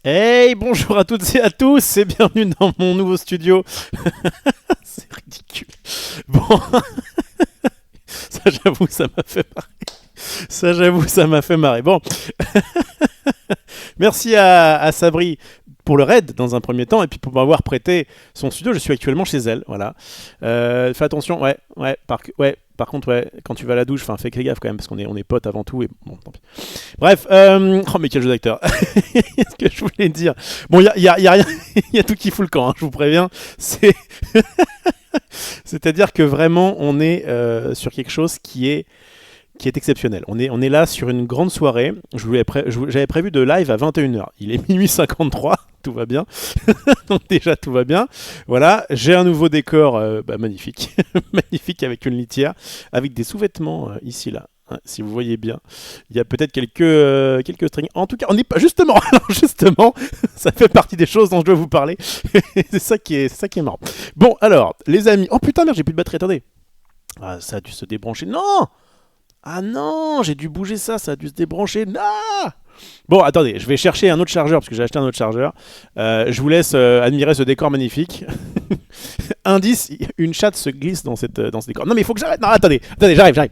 Hey, bonjour à toutes et à tous et bienvenue dans mon nouveau studio. C'est ridicule. Bon, ça j'avoue, ça m'a fait marrer. Ça j'avoue, ça m'a fait marrer. Bon, merci à Sabri pour le raid dans un premier temps et puis pour m'avoir prêté son studio. Je suis actuellement chez elle, voilà. Fais attention, par contre, ouais, quand tu vas à la douche, fais gaffe quand même parce qu'on est potes avant tout et bon, tant pis. Bref, oh mais quel jeu d'acteur. Ce que je voulais dire. Bon, y a rien, il y a tout qui fout le camp, hein, je vous préviens. C'est-à-dire que vraiment, on est sur quelque chose qui est exceptionnel. On est là sur une grande soirée. J'avais prévu de live à 21h. Il est minuit 53, tout va bien. Donc déjà, tout va bien. Voilà, j'ai un nouveau décor magnifique. Magnifique avec une litière, avec des sous-vêtements ici, là. Hein, si vous voyez bien, il y a peut-être quelques strings. En tout cas, on n'est pas justement. Alors justement, ça fait partie des choses dont je dois vous parler. c'est ça qui est marrant. Bon, alors, les amis. Oh putain, merde, j'ai plus de batterie. Attendez. Ah, ça a dû se débrancher. Non. Ah non, j'ai dû bouger ça, ça a dû se débrancher. Non. Bon, attendez, je vais chercher un autre chargeur parce que j'ai acheté un autre chargeur. Je vous laisse admirer ce décor magnifique. Indice, une chatte se glisse dans ce décor. Non mais il faut que j'arrête. Non, attendez, j'arrive.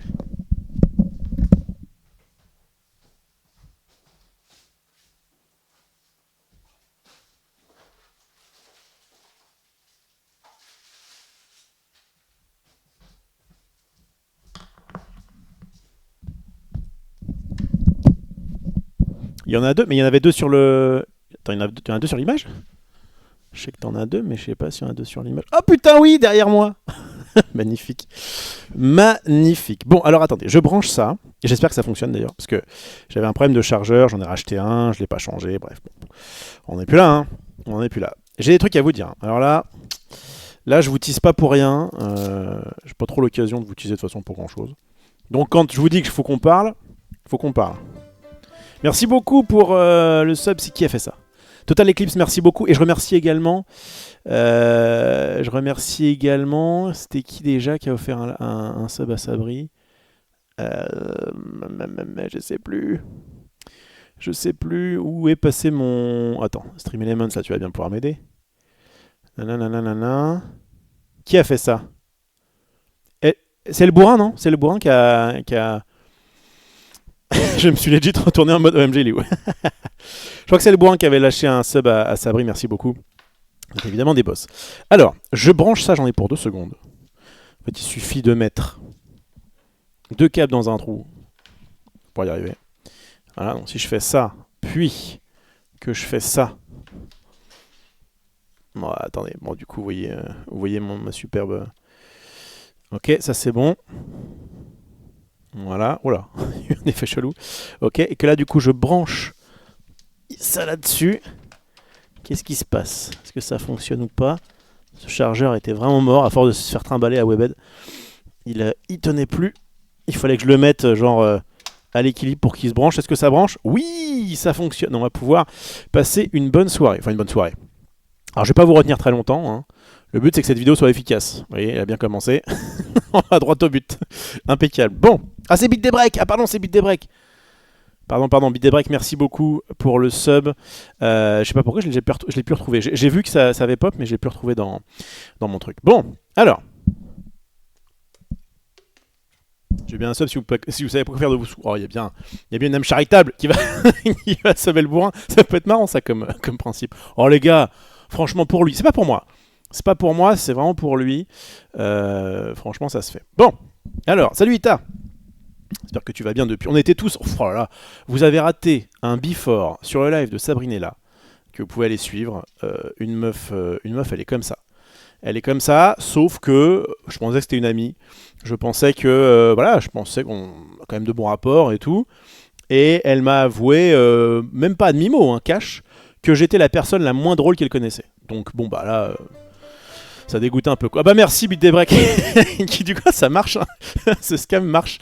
Il y en a deux, mais il y en avait deux sur le... Attends, il y en a deux sur l'image. Je sais que t'en as deux, mais je sais pas s'il y en a deux sur l'image. Oh putain, oui, derrière moi. Magnifique. Magnifique. Bon, alors attendez, je branche ça. Et j'espère que ça fonctionne d'ailleurs. Parce que j'avais un problème de chargeur, j'en ai racheté un, je l'ai pas changé. Bref, bon. On n'est plus là, hein. On n'est plus là. J'ai des trucs à vous dire. Alors là, je vous tease pas pour rien. J'ai pas trop l'occasion de vous teaser de toute façon pour grand chose. Donc quand je vous dis qu'il faut qu'on parle, il faut qu'on parle. Merci beaucoup pour le sub, c'est qui a fait ça. Total Eclipse, merci beaucoup. Et je remercie également. C'était qui déjà qui a offert un sub à Sabri. Je sais plus. Je sais plus où est passé mon... Attends, Stream Elements, là, tu vas bien pouvoir m'aider. Nanana. Qui a fait ça? C'est le bourrin, non? C'est le bourrin qui a... Je me suis legit retourné en mode OMG, Léo. Je crois que c'est le bourrin qui avait lâché un sub à Sabri, merci beaucoup. C'est évidemment des boss. Alors, je branche ça, j'en ai pour 2 secondes. En fait, il suffit de mettre 2 câbles dans un trou pour y arriver. Voilà, donc si je fais ça, puis que je fais ça. Bon, attendez, bon, du coup, vous voyez ma superbe... Ok, ça c'est bon. Voilà, oh là, il y a eu un effet chelou. Ok, et que là, du coup, je branche ça là-dessus. Qu'est-ce qui se passe? Est-ce que ça fonctionne ou pas? Ce chargeur était vraiment mort à force de se faire trimballer à Webhead. Il tenait plus. Il fallait que je le mette genre à l'équilibre pour qu'il se branche. Est-ce que ça branche? Oui, ça fonctionne. On va pouvoir passer une bonne soirée. Enfin, une bonne soirée. Alors, je vais pas vous retenir très longtemps. Hein. Le but, c'est que cette vidéo soit efficace. Vous voyez, elle a bien commencé. On va droit au but. Impeccable. Bon. Ah, c'est Beat des Breaks. Ah, pardon, c'est Beat des Breaks. Pardon, Beat des Breaks, merci beaucoup pour le sub. Je sais pas pourquoi je l'ai pu retrouver. J'ai vu que ça avait pop, mais je l'ai pu retrouver dans mon truc. Bon, alors. J'ai bien un sub si vous savez pas quoi faire de vous. Oh, il y a bien une âme charitable qui va, qui va sauver le bourrin. Ça peut être marrant, ça, comme principe. Oh, les gars, franchement, pour lui. C'est pas pour moi. C'est pas pour moi, c'est vraiment pour lui. Franchement, ça se fait. Bon, alors, salut Ita. J'espère que tu vas bien depuis. On était tous... Oh là là, vous avez raté un before sur le live de Sabrinella, que vous pouvez aller suivre. Une meuf, elle est comme ça. Elle est comme ça, sauf que je pensais que c'était une amie. Je pensais que... je pensais qu'on a quand même de bons rapports et tout. Et elle m'a avoué, même pas à demi-mot, hein, cash, que j'étais la personne la moins drôle qu'elle connaissait. Donc bon, bah là... ça dégoûte un peu quoi. Ah bah merci Beat des Breaks. Qui du coup ça marche. Hein. Ce scam marche.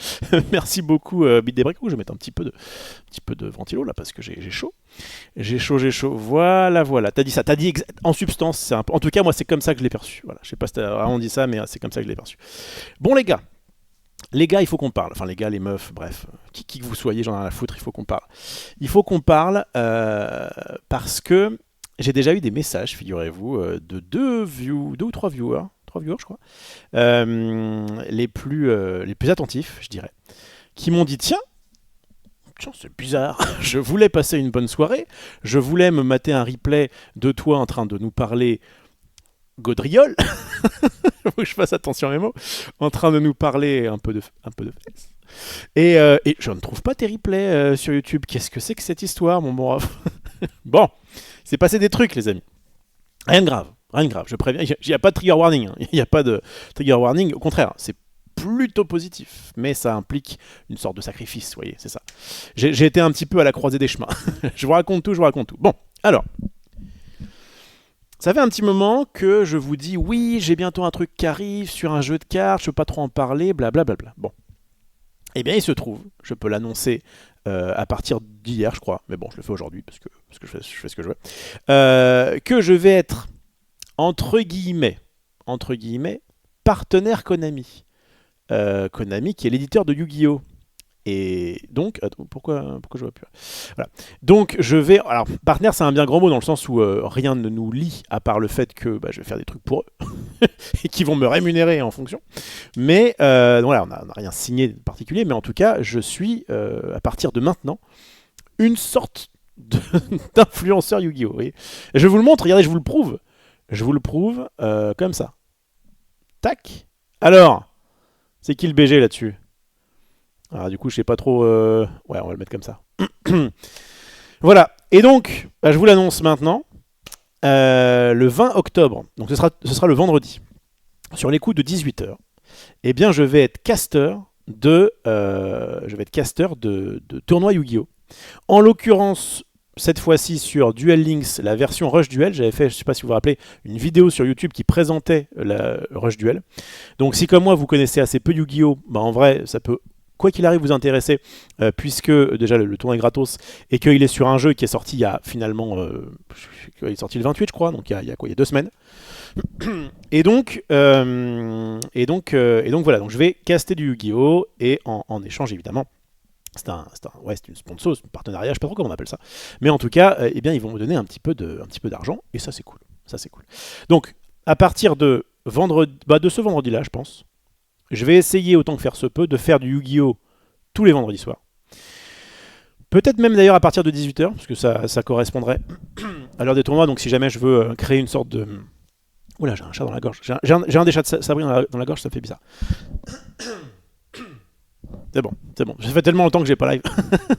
Merci beaucoup Beat des Breaks. Je vais mettre un petit peu de ventilo là parce que j'ai chaud. J'ai chaud. Voilà. T'as dit ça. T'as dit en substance. En tout cas moi c'est comme ça que je l'ai perçu. Voilà. Je sais pas si t'as vraiment dit ça mais c'est comme ça que je l'ai perçu. Bon les gars, il faut qu'on parle. Enfin les gars, les meufs, bref, qui que vous soyez, j'en ai rien à foutre. Il faut qu'on parle. Il faut qu'on parle parce que j'ai déjà eu des messages, figurez-vous, de 2 ou 3 viewers, je crois, les plus attentifs, je dirais, qui m'ont dit tiens, c'est bizarre, je voulais passer une bonne soirée, je voulais me mater un replay de toi en train de nous parler gaudriole, faut que je fasse attention à mes mots, en train de nous parler un peu de fesses. Et je ne trouve pas tes replays sur YouTube. Qu'est-ce que c'est que cette histoire, mon bon ref? Bon, c'est passé des trucs, les amis. Rien de grave, je préviens. Il n'y a pas de trigger warning. Il n'y a pas de trigger warning. Au contraire, c'est plutôt positif. Mais ça implique une sorte de sacrifice, vous voyez, c'est ça. J'ai été un petit peu à la croisée des chemins. Je vous raconte tout. Bon, alors. Ça fait un petit moment que je vous dis, oui, j'ai bientôt un truc qui arrive sur un jeu de cartes, je ne peux pas trop en parler, blablabla. Bon. Eh bien, il se trouve, je peux l'annoncer à partir d'hier, je crois, mais bon, je le fais aujourd'hui parce que je fais ce que je veux, que je vais être, entre guillemets, partenaire Konami. Konami qui est l'éditeur de Yu-Gi-Oh! Et donc, attends, pourquoi je vois plus? Voilà. Donc, je vais... Alors, partenaire, c'est un bien grand mot dans le sens où rien ne nous lie, à part le fait que je vais faire des trucs pour eux, et qui vont me rémunérer en fonction. Mais, voilà, on n'a rien signé de particulier, mais en tout cas, je suis, à partir de maintenant, une sorte d'influenceur Yu-Gi-Oh! Et je vous le montre, regardez, je vous le prouve comme ça. Tac. Alors, c'est qui le BG là-dessus? Alors du coup, je sais pas trop... Ouais, on va le mettre comme ça. Voilà. Et donc, je vous l'annonce maintenant. Le 20 octobre, donc ce sera le vendredi, sur les coups de 18h, eh bien, je vais être caster de tournoi Yu-Gi-Oh! En l'occurrence, cette fois-ci sur Duel Links, la version Rush Duel. J'avais fait, je ne sais pas si vous vous rappelez, une vidéo sur YouTube qui présentait la Rush Duel. Donc si comme moi, vous connaissez assez peu Yu-Gi-Oh! En vrai, ça peut... quoi qu'il arrive vous intéresser, puisque déjà le tournoi est gratos, et qu'il est sur un jeu qui est sorti il y a finalement... il est sorti le 28 je crois, donc il y a 2 semaines. Et donc voilà, donc je vais caster du Yu-Gi-Oh! Et en échange évidemment, C'est une sponsor, c'est un partenariat, je sais pas trop comment on appelle ça. Mais en tout cas, eh bien, ils vont me donner un petit peu d'argent, et ça c'est cool. Ça c'est cool. Donc, à partir de de ce vendredi-là, je pense, je vais essayer autant que faire se peut de faire du Yu-Gi-Oh tous les vendredis soirs. Peut-être même d'ailleurs à partir de 18h, parce que ça correspondrait à l'heure des tournois. Donc si jamais je veux créer une sorte de... Oula, j'ai un chat dans la gorge. J'ai un des chats de Sabri dans la gorge, ça me fait bizarre. C'est bon, c'est bon. Ça fait tellement longtemps que j'ai pas live.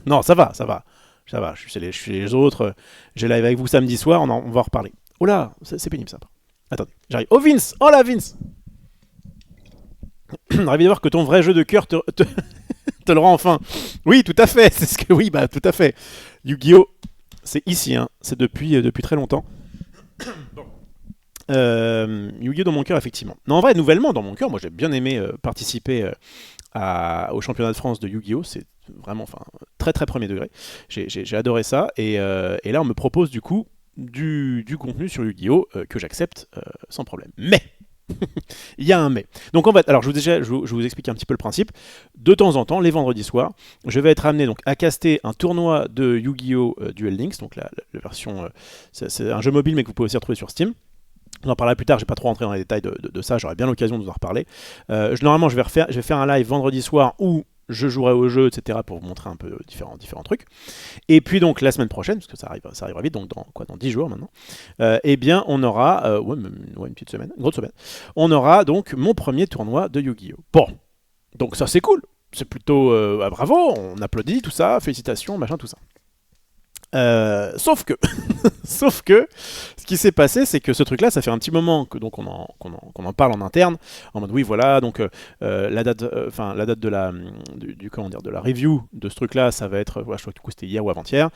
Non, ça va, ça va. Ça va, je suis les autres. J'ai live avec vous samedi soir, on va en reparler. Oula, c'est pénible ça. Attendez, j'arrive. Oh Vince! Oh là Vince! Ravi de voir que ton vrai jeu de cœur te le rend enfin. Oui, tout à fait. C'est ce que oui, bah tout à fait. Yu-Gi-Oh, c'est ici, hein. C'est depuis très longtemps. Bon. Yu-Gi-Oh dans mon cœur, effectivement. Non, en vrai, nouvellement dans mon cœur, moi j'ai bien aimé participer au championnat de France de Yu-Gi-Oh. C'est vraiment, enfin, très très premier degré. J'ai adoré ça. Et là, on me propose du coup du contenu sur Yu-Gi-Oh que j'accepte sans problème. Mais il y a un mais. Donc en fait, alors je vous explique un petit peu le principe. De temps en temps, les vendredis soirs, je vais être amené donc à caster un tournoi de Yu-Gi-Oh! Duel Links, donc la version, c'est un jeu mobile mais que vous pouvez aussi retrouver sur Steam. On en parlera plus tard, je ne vais pas trop rentrer dans les détails de ça, j'aurai bien l'occasion de vous en reparler. Normalement, je vais faire un live vendredi soir où je jouerai au jeu, etc. pour vous montrer un peu différents trucs. Et puis donc la semaine prochaine, parce que ça arrivera vite, donc dans 10 jours maintenant, eh bien on aura, une petite semaine, une grosse semaine, on aura donc mon premier tournoi de Yu-Gi-Oh! Bon, donc ça c'est cool, c'est plutôt, bravo, on applaudit, tout ça, félicitations, machin, tout ça. Sauf que, sauf que, ce qui s'est passé, c'est que ce truc-là, ça fait un petit moment que donc qu'on en parle en interne, en mode oui, voilà, donc la date de comment dire, de la review de ce truc-là, ça va être, je crois que du coup c'était hier ou avant-hier.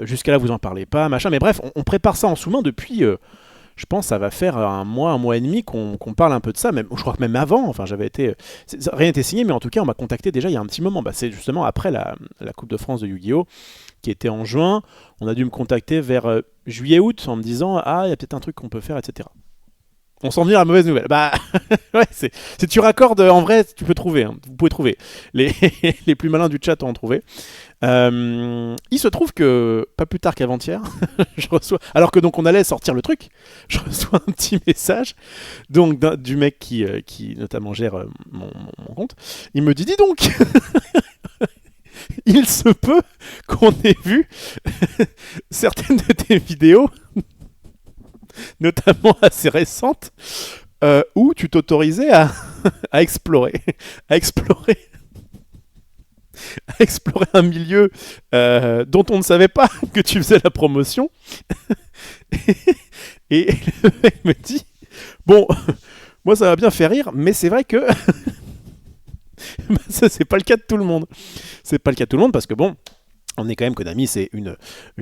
Jusqu'à là, vous en parlez pas, machin. Mais bref, on prépare ça en sous-main depuis. Je pense que ça va faire un mois et demi qu'on parle un peu de ça. Même, je crois que même avant, enfin, rien n'était signé, mais en tout cas, on m'a contacté déjà il y a un petit moment. Bah, c'est justement après la Coupe de France de Yu-Gi-Oh! Qui était en juin. On a dû me contacter vers juillet-août en me disant ah, il y a peut-être un truc qu'on peut faire, etc. On sent venir la mauvaise nouvelle. Bah, ouais, si tu raccordes, en vrai, tu peux trouver. Hein. Vous pouvez trouver. Les plus malins du chat ont trouvé. Il se trouve que, pas plus tard qu'avant-hier, je reçois. Alors que donc on allait sortir le truc, je reçois un petit message donc du mec qui notamment gère mon compte. Il me dit dis donc il se peut qu'on ait vu certaines de tes vidéos, notamment assez récentes, où tu t'autorisais à explorer, à explorer, à explorer un milieu dont on ne savait pas que tu faisais la promotion. Et le mec me dit, bon, moi ça m'a bien fait rire, mais c'est vrai que ça c'est pas le cas de tout le monde. C'est pas le cas de tout le monde parce que bon, on est quand même Konami, c'est une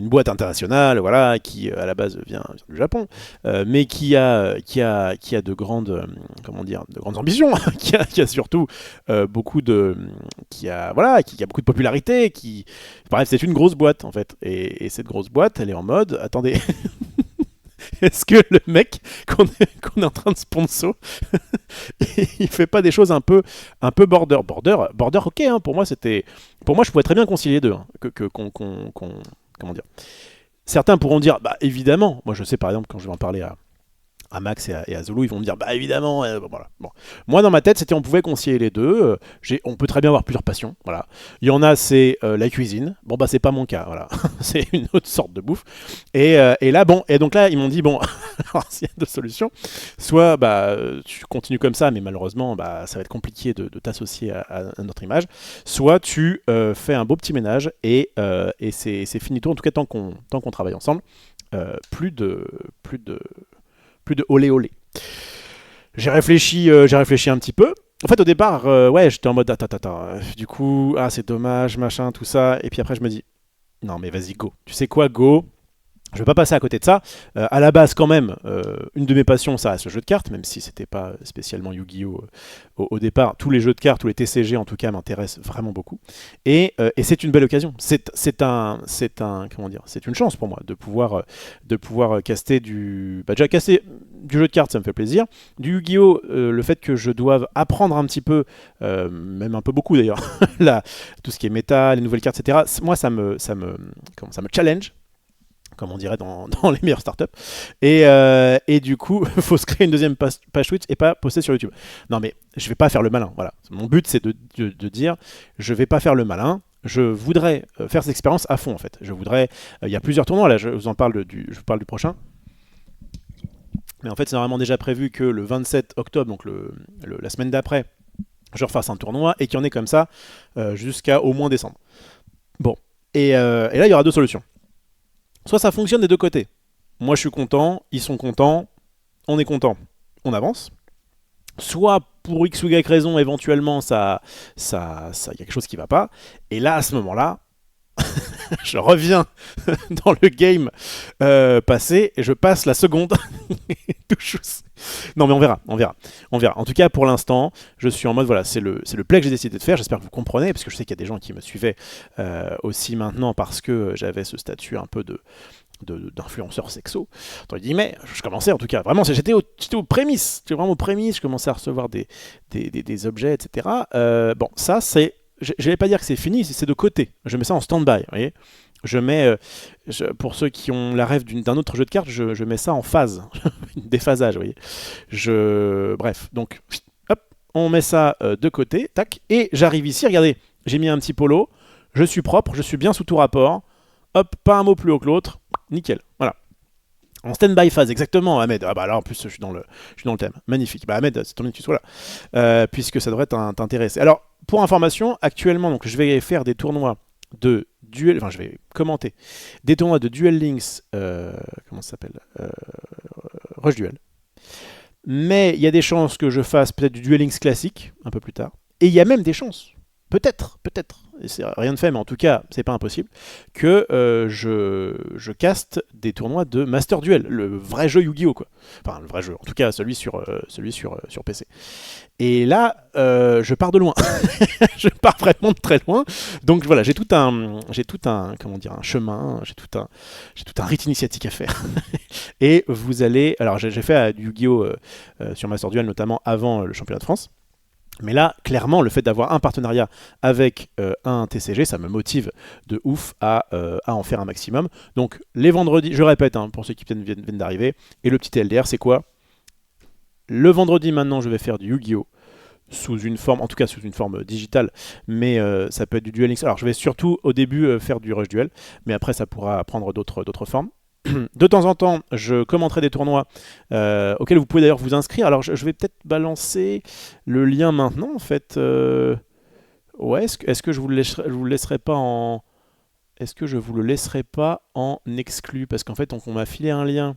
boîte internationale, voilà, qui à la base vient du Japon, mais qui a de grandes, de grandes ambitions, qui a surtout qui a beaucoup de popularité, bref, c'est une grosse boîte en fait, et cette grosse boîte, elle est en mode, attendez. Est-ce que le mec qu'on est en train de sponsor, il fait pas des choses un peu border, ok, hein, pour moi je pourrais très bien concilier deux, hein, comment dire. Certains pourront dire, bah évidemment, moi je sais par exemple quand je vais en parler à Max et à Zulu, ils vont me dire, bah évidemment, voilà. Bon. Moi dans ma tête, c'était on pouvait concilier les deux, on peut très bien avoir plusieurs passions, voilà. Il y en a, c'est la cuisine, bon bah c'est pas mon cas, voilà. C'est une autre sorte de bouffe. Et là, bon, et donc là, ils m'ont dit, bon, alors s'il y a deux solutions, soit bah tu continues comme ça, mais malheureusement, bah ça va être compliqué de t'associer à notre image, soit tu fais un beau petit ménage, et c'est finito, en tout cas tant qu'on travaille ensemble, plus de olé olé. J'ai réfléchi un petit peu. En fait, au départ, ouais, j'étais en mode attends. Du coup, c'est dommage, machin, tout ça. Et puis après, je me dis, non, mais vas-y, go. Tu sais quoi, go. Je ne vais pas passer à côté de ça. À la base, quand même, une de mes passions, ça reste le jeu de cartes, même si c'était pas spécialement Yu-Gi-Oh! Au départ. Tous les jeux de cartes, tous les TCG en tout cas, m'intéressent vraiment beaucoup. Et c'est une belle occasion. Comment dire, c'est une chance pour moi de pouvoir caster du. Bah, déjà caster du jeu de cartes, ça me fait plaisir. Du Yu-Gi-Oh! Le fait que je doive apprendre un petit peu, même un peu beaucoup d'ailleurs, tout ce qui est méta, les nouvelles cartes, etc. Moi, ça me challenge, comme on dirait dans les meilleures startups. Et du coup, il faut se créer une deuxième page Twitch et pas poster sur YouTube. Non, mais je vais pas faire le malin. Voilà. Mon but, c'est de dire, je vais pas faire le malin. Je voudrais faire cette expérience à fond, en fait. Je voudrais. Il y a plusieurs tournois, là, je vous parle du prochain. Mais en fait, c'est normalement déjà prévu que le 27 octobre, donc la semaine d'après, je refasse un tournoi et qu'il y en ait comme ça jusqu'à au moins décembre. Bon. Et là, il y aura deux solutions. Soit ça fonctionne des deux côtés. Moi, je suis content, ils sont contents, on est content, on avance. Soit pour X ou Y raison, éventuellement, y a quelque chose qui va pas. Et là, à ce moment-là, je reviens dans le game passé et je passe la seconde. Non, mais on verra. En tout cas, pour l'instant, je suis en mode, voilà, c'est le play que j'ai décidé de faire. J'espère que vous comprenez, parce que je sais qu'il y a des gens qui me suivaient aussi maintenant parce que j'avais ce statut un peu d'influenceur sexo. Dans les guillemets, je commençais en tout cas, vraiment, j'étais aux prémices. J'étais vraiment aux prémices, je commençais à recevoir des objets, etc. Bon, ça, c'est. Je vais pas dire que c'est fini, c'est de côté. Je mets ça en stand-by, vous voyez. Je mets, pour ceux qui ont la rêve d'un autre jeu de cartes, je mets ça en phase, déphasage, vous voyez. Bref, donc, hop, on met ça de côté, tac, et j'arrive ici, regardez, j'ai mis un petit polo, je suis propre, je suis bien sous tout rapport, hop, pas un mot plus haut que l'autre, nickel, voilà. En stand-by phase, exactement, Ahmed. Ah bah là, en plus, je suis dans le thème. Magnifique. Bah Ahmed, c'est ton que tu sois là, puisque ça devrait t'intéresser. Alors, pour information, actuellement, donc, je vais faire des tournois de duel, enfin, je vais commenter des tournois de Duel Links, comment ça s'appelle, Rush Duel. Mais il y a des chances que je fasse peut-être du Duel Links classique un peu plus tard. Et il y a même des chances, peut-être, et c'est rien de fait, mais en tout cas, c'est pas impossible, que je caste des tournois de Master Duel, le vrai jeu Yu-Gi-Oh! Quoi. Enfin, le vrai jeu, en tout cas, celui sur PC. Et là, je pars de loin. Je pars vraiment de très loin. Donc voilà, j'ai tout un comment dire, un chemin, j'ai tout un rite initiatique à faire. Et vous allez, alors j'ai fait du Yu-Gi-Oh! Sur Master Duel, notamment avant le championnat de France. Mais là, clairement, le fait d'avoir un partenariat avec un TCG, ça me motive de ouf à en faire un maximum. Donc, les vendredis, je répète, hein, pour ceux qui viennent d'arriver, et le petit TLDR, c'est quoi? Le vendredi, maintenant, je vais faire du Yu-Gi-Oh! Sous une forme, en tout cas sous une forme digitale, mais ça peut être du Duel Links. Alors, je vais surtout, au début, faire du Rush Duel, mais après, ça pourra prendre d'autres formes. De temps en temps, je commenterai des tournois auxquels vous pouvez d'ailleurs vous inscrire. Alors, je vais peut-être balancer le lien maintenant, en fait. Ouais, est-ce que je vous le laisserai pas en... Est-ce que je vous le laisserai pas en exclu? Parce qu'en fait, on m'a filé un lien.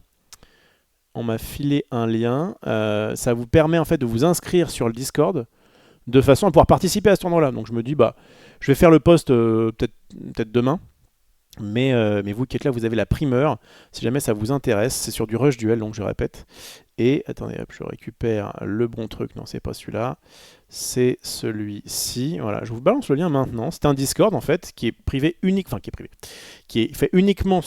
Ça vous permet en fait de vous inscrire sur le Discord de façon à pouvoir participer à ce tournoi-là. Donc je me dis, bah, je vais faire le post peut-être demain. Mais vous qui êtes là, vous avez la primeur. Si jamais ça vous intéresse, c'est sur du Rush Duel, donc je répète. Et attendez, hop, je récupère le bon truc. Non, c'est pas celui-là. C'est celui-ci. Voilà, je vous balance le lien maintenant. C'est un Discord en fait qui est privé unique, enfin qui est privé, qui est fait uniquement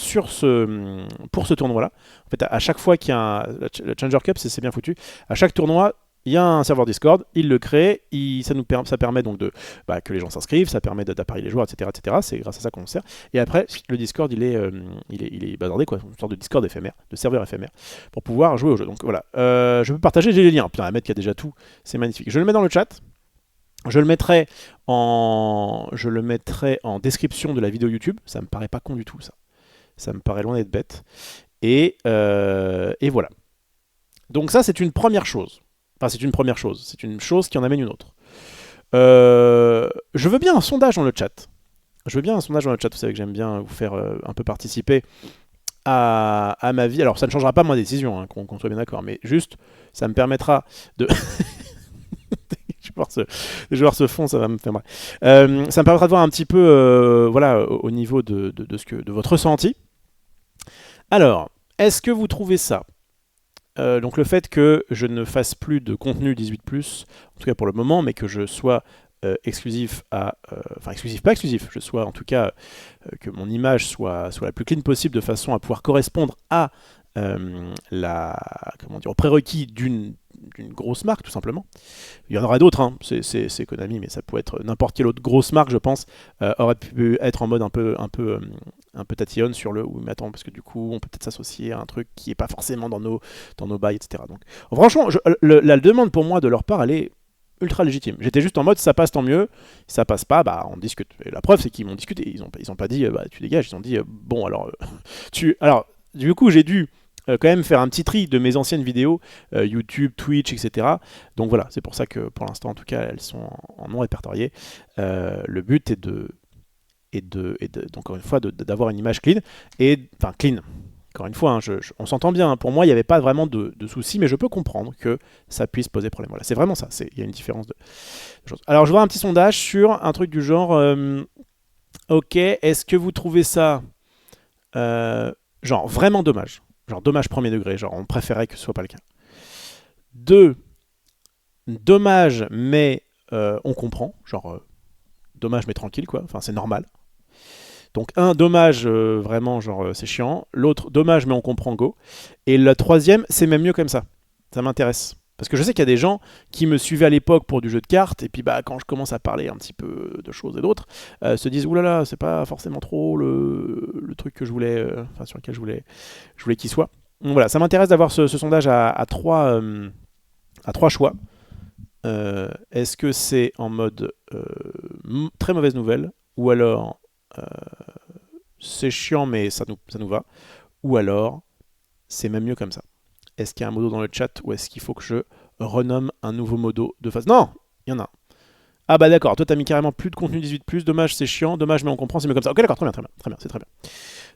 pour ce tournoi-là. En fait, à chaque fois qu'il y a le Challenger Cup, c'est bien foutu. À chaque tournoi, il y a un serveur Discord, il le crée, ça permet donc que les gens s'inscrivent, ça permet d'apparier les joueurs, etc. C'est grâce à ça qu'on le sert. Et après, le Discord, il est bazardé, quoi, une sorte de Discord éphémère, de serveur éphémère, pour pouvoir jouer au jeu. Donc voilà, je peux partager, j'ai les liens. Putain, Ahmed qui a déjà tout, c'est magnifique. Je le mets dans le chat. Je le mettrai en description de la vidéo YouTube. Ça me paraît pas con du tout, ça. Ça me paraît loin d'être bête. Et voilà. Donc ça, c'est une première chose. Enfin, c'est une chose qui en amène une autre. Je veux bien un sondage dans le chat. Vous savez que j'aime bien vous faire un peu participer à ma vie. Alors, ça ne changera pas ma décision, hein, qu'on soit bien d'accord, mais juste, ça me permettra de... Je vais voir ce fond, ça va me faire mal. Ça me permettra de voir un petit peu, voilà, au niveau de votre ressenti. Alors, est-ce que vous trouvez ça donc le fait que je ne fasse plus de contenu 18+, en tout cas pour le moment, mais que je sois exclusif à... Enfin exclusif, pas exclusif, je sois en tout cas que mon image soit la plus clean possible de façon à pouvoir correspondre à au prérequis d'une grosse marque tout simplement. Il y en aura d'autres, hein. C'est Konami, mais ça pourrait être n'importe quelle autre grosse marque, je pense, aurait pu être en mode un peu tatillonne sur le mais attends, parce que du coup on peut peut-être s'associer à un truc qui n'est pas forcément dans nos bails, etc. Donc franchement, la demande pour moi de leur part, elle est ultra légitime. J'étais juste en mode ça passe tant mieux, si ça passe pas, bah on discute. Et la preuve c'est qu'ils m'ont discuté, ils ont pas dit bah tu dégages, ils ont dit bon alors alors du coup j'ai dû quand même faire un petit tri de mes anciennes vidéos YouTube, Twitch, etc. Donc voilà, c'est pour ça que pour l'instant en tout cas elles sont en non répertoriées. Le but est donc encore une fois d'avoir une image clean enfin clean. Encore une fois, hein, on s'entend bien. Pour moi, il n'y avait pas vraiment de soucis, mais je peux comprendre que ça puisse poser problème. Voilà, c'est vraiment ça. Il y a une différence de choses. Alors, je vois un petit sondage sur un truc du genre ok, est-ce que vous trouvez ça genre vraiment dommage? Genre dommage premier degré. Genre, on préférait que ce soit pas le cas. 2, dommage, mais on comprend. Genre, dommage, mais tranquille, quoi. Enfin, c'est normal. Donc un, dommage, vraiment, genre c'est chiant. L'autre, dommage, mais on comprend, go. Et la troisième, c'est même mieux comme ça. Ça m'intéresse. Parce que je sais qu'il y a des gens qui me suivaient à l'époque pour du jeu de cartes, et puis bah, quand je commence à parler un petit peu de choses et d'autres, se disent oulala, c'est pas forcément trop le truc que je voulais, enfin sur lequel je voulais qu'il soit. Donc voilà, ça m'intéresse d'avoir ce sondage à trois choix. Est-ce que c'est en mode très mauvaise nouvelle, ou alors c'est chiant mais ça nous va, ou alors c'est même mieux comme ça. Est-ce qu'il y a un modo dans le chat ou est-ce qu'il faut que je renomme un nouveau modo de phase? Non, il y en a un. Ah bah d'accord, toi t'as mis carrément plus de contenu 18+, dommage c'est chiant, dommage mais on comprend, c'est mieux comme ça. Ok d'accord, très bien, c'est très bien.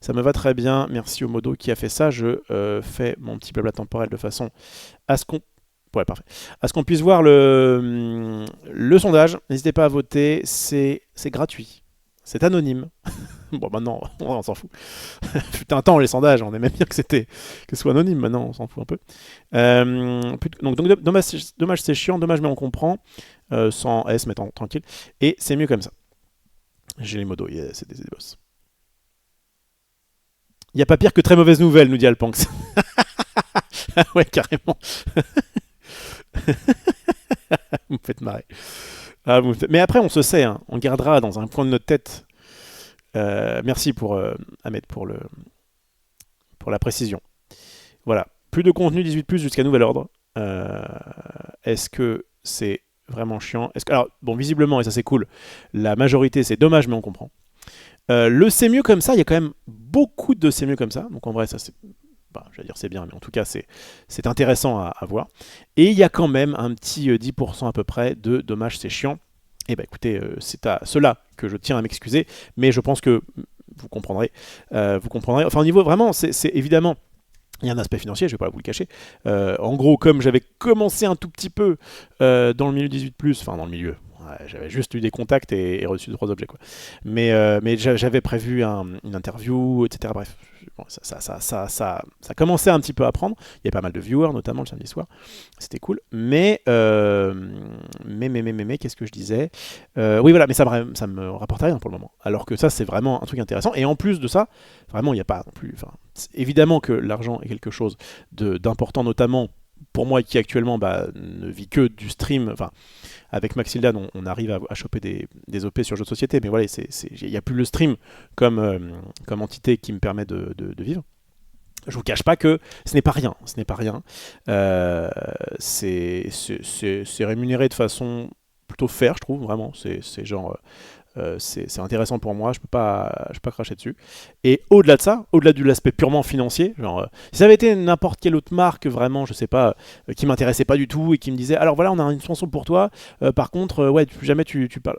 Ça me va très bien, merci au modo qui a fait ça, je fais mon petit blabla temporel de façon à ce qu'on... Ouais, parfait. À ce qu'on puisse voir le sondage, n'hésitez pas à voter, c'est gratuit, c'est anonyme. Bon, maintenant, on s'en fout. Putain, un temps, les sondages, on aimait bien que ce soit anonyme. Maintenant, on s'en fout un peu. Donc dommage, c'est chiant. Dommage, mais on comprend. Sans S, mais tranquille. Et c'est mieux comme ça. J'ai les modos. C'est des boss. Il n'y a pas pire que très mauvaise nouvelle, nous dit Alpanx. Ah ouais, carrément. Vous me faites marrer. Ah, mais après, on se sait. Hein. On gardera dans un coin de notre tête. Merci pour Ahmed pour la précision. Voilà, plus de contenu 18+ jusqu'à nouvel ordre. Est-ce que c'est vraiment chiant? Alors, bon, visiblement, et ça c'est cool, la majorité c'est dommage, mais on comprend. Le c'est mieux comme ça, il y a quand même beaucoup de c'est mieux comme ça. Donc en vrai, ça c'est... je vais dire c'est bien, mais en tout cas c'est intéressant à voir. Et il y a quand même un petit 10% à peu près de dommage, c'est chiant. Eh bien écoutez, c'est à cela que je tiens à m'excuser, mais je pense que vous comprendrez. Enfin au niveau vraiment, c'est évidemment, il y a un aspect financier, je ne vais pas vous le cacher. En gros, comme j'avais commencé un tout petit peu dans le milieu 18+, enfin dans le milieu, j'avais juste eu des contacts et reçu 2-3 objets, quoi. Mais j'avais prévu une interview, etc. Bref, bon, ça commençait un petit peu à prendre. Il y avait pas mal de viewers, notamment le samedi soir. C'était cool. Mais qu'est-ce que je disais? Oui, voilà, mais ça me rapporte rien pour le moment. Alors que ça, c'est vraiment un truc intéressant. Et en plus de ça, vraiment, il n'y a pas non plus... Évidemment que l'argent est quelque chose d'important, notamment pour moi qui actuellement ne vit que du stream. Enfin, avec Maxildan, on arrive à choper des OP sur jeux de société, mais voilà, il n'y a plus le stream comme entité qui me permet de vivre. Je vous cache pas que ce n'est pas rien. C'est rémunéré de façon plutôt fair, je trouve, vraiment. C'est genre... c'est intéressant pour moi, je peux pas cracher dessus. Et au-delà de ça, au-delà de l'aspect purement financier, genre, si ça avait été n'importe quelle autre marque, vraiment, je sais pas, qui m'intéressait pas du tout et qui me disait, alors voilà, on a une chanson pour toi, par contre, ouais, jamais tu parles.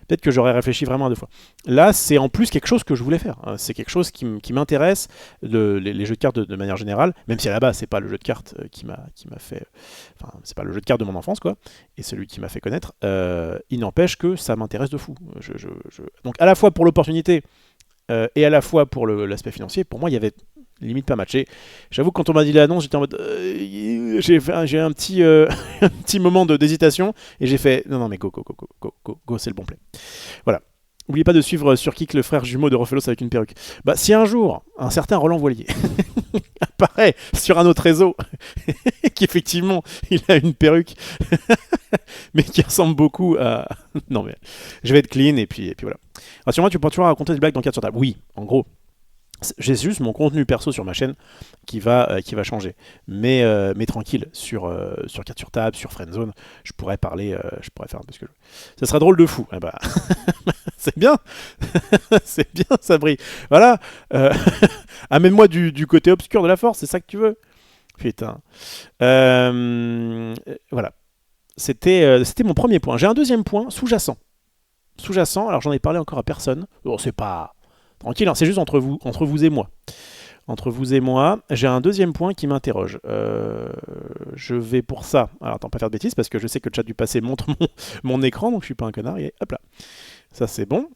Peut-être que j'aurais réfléchi vraiment à deux fois. Là, c'est en plus quelque chose que je voulais faire. C'est quelque chose qui m'intéresse, les jeux de cartes de manière générale, même si à la base, c'est pas le jeu de cartes qui m'a fait... Enfin, c'est pas le jeu de cartes de mon enfance, quoi, et celui qui m'a fait connaître. Il n'empêche que ça m'intéresse de fou. Donc, à la fois pour l'opportunité et à la fois pour l'aspect financier, pour moi, il y avait limite pas matché. J'avoue que quand on m'a dit l'annonce, j'étais en mode, j'ai un petit, un petit moment d'hésitation et j'ai fait non non mais go, c'est le bon play. Voilà. N'oubliez pas de suivre sur Kik le frère jumeau de Rofelos avec une perruque. Bah si un jour un certain Roland Voilier apparaît sur un autre réseau qu'effectivement il a une perruque mais qui ressemble beaucoup à non mais je vais être clean et puis voilà. Rassure-moi, tu peux toujours raconter des blagues dans 4 sur table. Oui, en gros. J'ai juste mon contenu perso sur ma chaîne qui va changer. Mais tranquille, sur 4 sur table, sur Friendzone, je pourrais parler, je pourrais faire un peu ce que je veux. Ça sera drôle de fou. Eh bah, c'est bien, c'est bien, Sabri. Voilà, amène-moi du côté obscur de la force, c'est ça que tu veux. Putain. Voilà, c'était mon premier point. J'ai un deuxième point sous-jacent. Sous-jacent, alors j'en ai parlé encore à personne. Bon, c'est pas... Tranquille, hein, c'est juste entre vous et moi. Entre vous et moi, j'ai un deuxième point qui m'interroge. Je vais pour ça... Alors attends, pas faire de bêtises, parce que je sais que le chat du passé montre mon écran, donc je suis pas un connard, et hop là. Ça c'est bon.